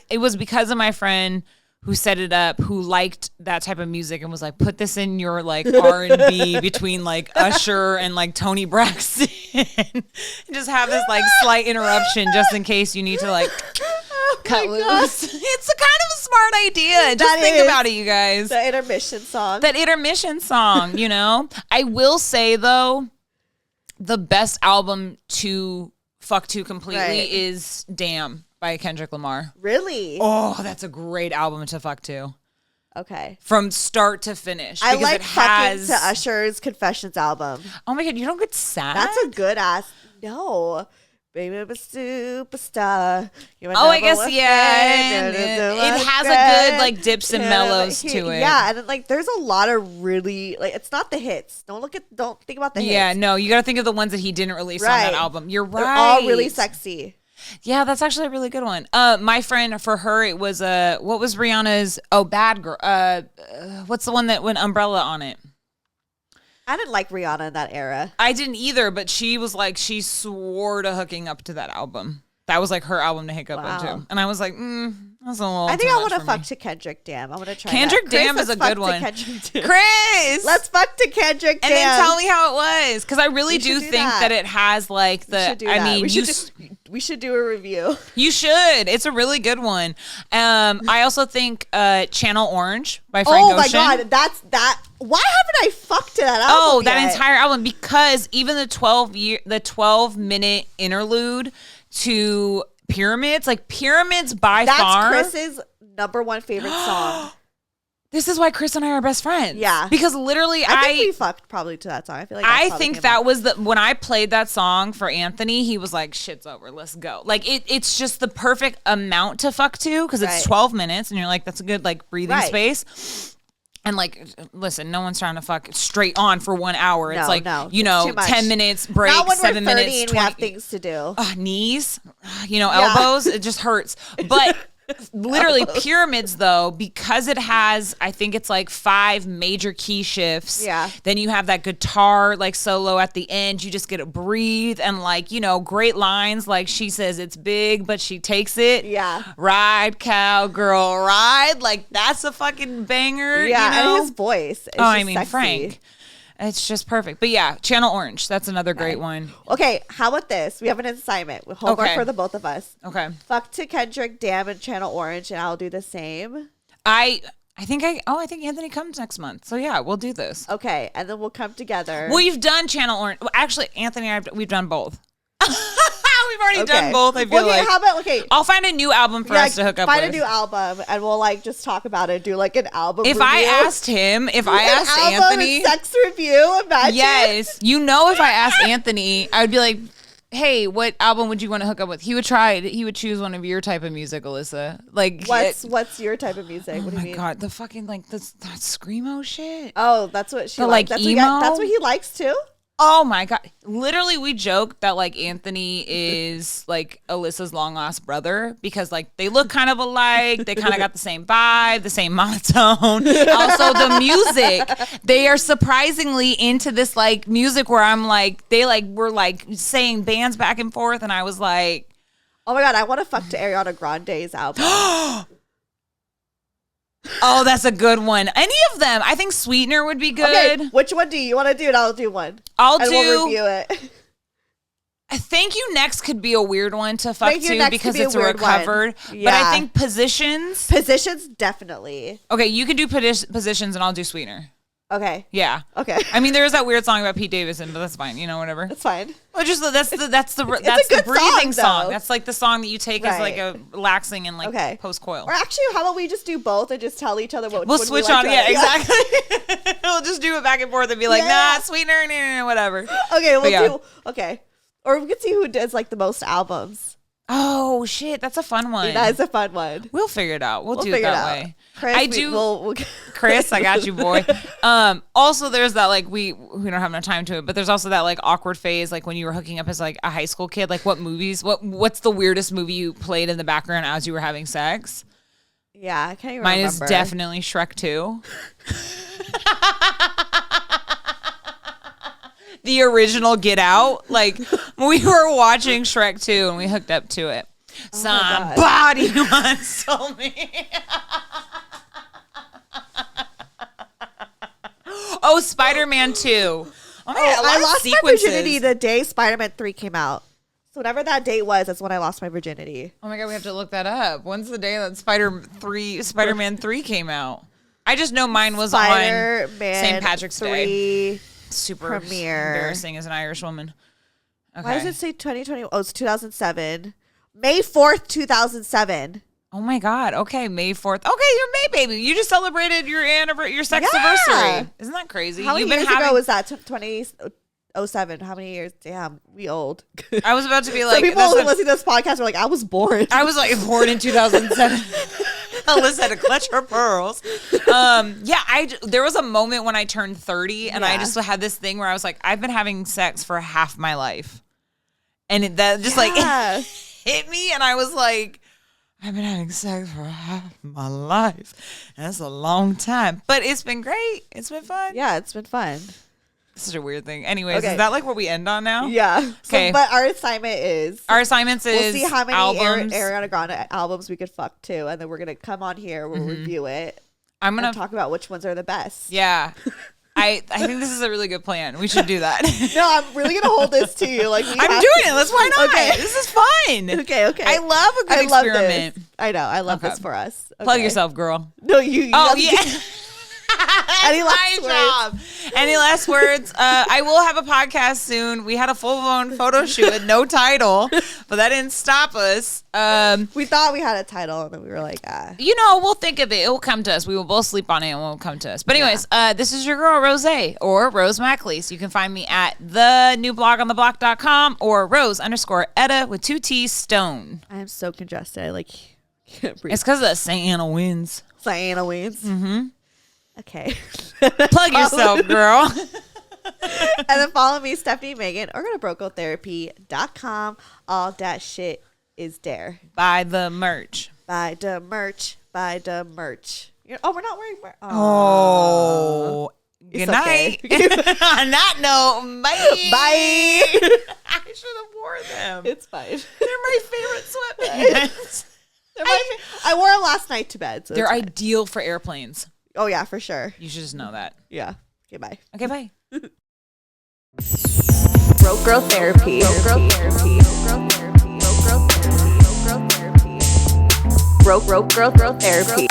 it was because of my friend who set it up, who liked that type of music and was like, "Put this in your like R&B between like Usher and like Tony Braxton, and just have this like slight interruption just in case you need to like." Cut loose. It's a kind of a smart idea. Just think about it, you guys. The intermission song. You know? I will say, though, the best album to fuck to completely is Damn by Kendrick Lamar. Really? Oh, that's a great album to fuck to. Okay. From start to finish. I like fucking to Usher's Confessions album. Oh my God, you don't get sad? That's a good ass. No. Baby, I'm a superstar. I guess, yeah. It has a good, like, dips and mellows to it. Yeah, and then, like, there's a lot of really, like, it's not the hits. Don't think about the hits. Yeah, no, you got to think of the ones that he didn't release on that album. You're right. They're all really sexy. Yeah, that's actually a really good one. My friend, for her, it was, what was Rihanna's, Bad Girl. What's the one that went Umbrella on it? I didn't like Rihanna in that era. I didn't either, but she was like, she swore to hooking up to that album. That was like her album to hook up into. And I was like, that's a little I think I want to fuck to Kendrick Damn. I want to try Kendrick Damn is a good one. Chris! Let's fuck to Kendrick Damn. And then tell me how it was. Because I really do think that it has like we should do a review. You should. It's a really good one. I also think Channel Orange by Frank Ocean. Oh my God. That's that. Why haven't I fucked to that album that entire album. Because even the 12-minute interlude to Pyramids, like Pyramids by far. That's Chris's number one favorite song. This is why Chris and I are best friends. Yeah. Because literally I think we fucked probably to that song. I feel like I think that was when I played that song for Anthony, he was like, shit's over, let's go. Like it's just the perfect amount to fuck to because it's 12 minutes and you're like, that's a good like breathing space. And like, listen, no one's trying to fuck straight on for 1 hour. It's 10 minutes break, not when 7 we're 30 minutes. And 20, we have things to do. Knees, elbows. It just hurts. But literally Pyramids though, because it has, I think it's like 5 major key shifts. Yeah. Then you have that guitar like solo at the end. You just get to breathe and like, great lines. Like she says it's big, but she takes it. Yeah. Ride, cowgirl, ride. Like that's a fucking banger. Yeah. And his voice. Sexy. Frank. It's just perfect. But yeah, Channel Orange. That's another great one. Okay, how about this? We have an assignment. Homework for the both of us. Okay. Fuck to Kendrick Damn and Channel Orange, and I'll do the same. I think Anthony comes next month. So yeah, we'll do this. Okay, and then we'll come together. We've done Channel Orange. Well, actually, Anthony and I, we've done both. we've already done both. I feel like. How about I'll find a new album for us to hook up with. Find a new album, and we'll like just talk about it. Do like an album. If review. I asked Anthony, sex review. Imagine. Yes, if I asked Anthony, I would be like, hey, what album would you want to hook up with? He would choose one of your type of music, Alyssa. Like, what's your type of music? What do you mean? Oh my God, the fucking like that screamo shit. Oh, that's what she likes. That's emo. That's what he likes too. Oh my God. Literally, we joke that like Anthony is like Alyssa's long lost brother because like they look kind of alike. They kind of got the same vibe, the same monotone. Also, the music. They are surprisingly into this like music where I'm like, they like were like saying bands back and forth. And I was like, oh my God, I want to fuck to Ariana Grande's album. Oh, that's a good one. Any of them. I think Sweetener would be good. Okay, which one do you want to do? And I'll do one. We'll review it. Thank You Next could be a weird one to fuck to because it's a recovered. Yeah. But I think Positions. Positions, definitely. Okay, you can do Positions and I'll do Sweetener. Okay. Yeah. Okay. I mean, there is that weird song about Pete Davidson, but that's fine. Whatever. That's fine. Well, just that's the breathing song. That's like the song that you take as like a relaxing and like post coil. Or actually, how about we just do both and just tell each other what we'll switch on? Yeah, exactly. We'll just do it back and forth and be like, nah, Sweetener, whatever. Okay, we'll do. Okay, or we could see who does like the most albums. Oh shit, that's a fun one. That is a fun one. We'll figure it out. We'll do it that way. Chris, Chris, I got you, boy. Also, there's that like we don't have enough time to it, but there's also that like awkward phase, like when you were hooking up as like a high school kid. Like, what movies? What's the weirdest movie you played in the background as you were having sex? Yeah, I can't even Mine remember. is definitely Shrek 2. The original Get Out. Like, we were watching Shrek 2 and we hooked up to it. Somebody once told me. Oh, Spider-Man 2. Oh my God, I lost my virginity the day Spider-Man 3 came out. So whatever that date was, that's when I lost my virginity. Oh my God, we have to look that up. When's the day that Spider-Man 3 came out? I just know mine was on St. Patrick's Day. Super premiere. Embarrassing as an Irish woman. Okay. Why does it say 2020? Oh, it's 2007. May 4th, 2007. Oh my God. Okay, May 4th. Okay, you're May baby. You just celebrated your sex anniversary. Isn't that crazy? How many years ago was that? 2007. How many years? Damn, we old. I was about to be like, some people who listen to this podcast were like, I was born. I was like born in 2007. Alyssa had to clutch her pearls. There was a moment when I turned 30 and I just had this thing where I was like, I've been having sex for half my life. And that just like hit me and I was like, I've been having sex for half my life. And that's a long time. But it's been great. It's been fun. Yeah, it's been fun. Such a weird thing. Anyways, is that like what we end on now? Yeah. Okay. But our assignment is... Our assignments is we'll see how many albums. Ariana Grande albums we could fuck to. And then we're going to come on here. We'll review it. I'm going to talk about which ones are the best. Yeah. I think this is a really good plan. We should do that. No, I'm really going to hold this to you. Like I'm doing it. Why not? Okay. This is fun. Okay. I love a good experiment. I know. I love this for us. Okay. Plug yourself, girl. No, you oh, yeah. Any last words? I will have a podcast soon. We had a full-blown photo shoot with no title, but that didn't stop us. We thought we had a title, and then we were like, we'll think of it. It will come to us. We will both sleep on it, and it will come to us. But anyways, this is your girl, Rose, or Rose McAleese. You can find me at thenewblogontheblock.com or Rose_Etta with 2 T's Stone. I am so congested. I can't breathe. It's because of the Santa wins. Santa wins? Mm-hmm. Okay. Plug yourself, girl. And then follow me, Stefanie Maegan, or go to brocotherapy.com. All that shit is there. Buy the merch. Buy the merch. We're not wearing merch. Oh. Good night. Okay. On that note, bye. Bye. I should have wore them. It's fine. They're my favorite sweatpants. I wore them last night to bed. So they're ideal for airplanes. Oh, yeah, for sure. You should just know that. Yeah. Okay, bye. Okay, bye. Broke Girl Therapy. Broke Girl Therapy.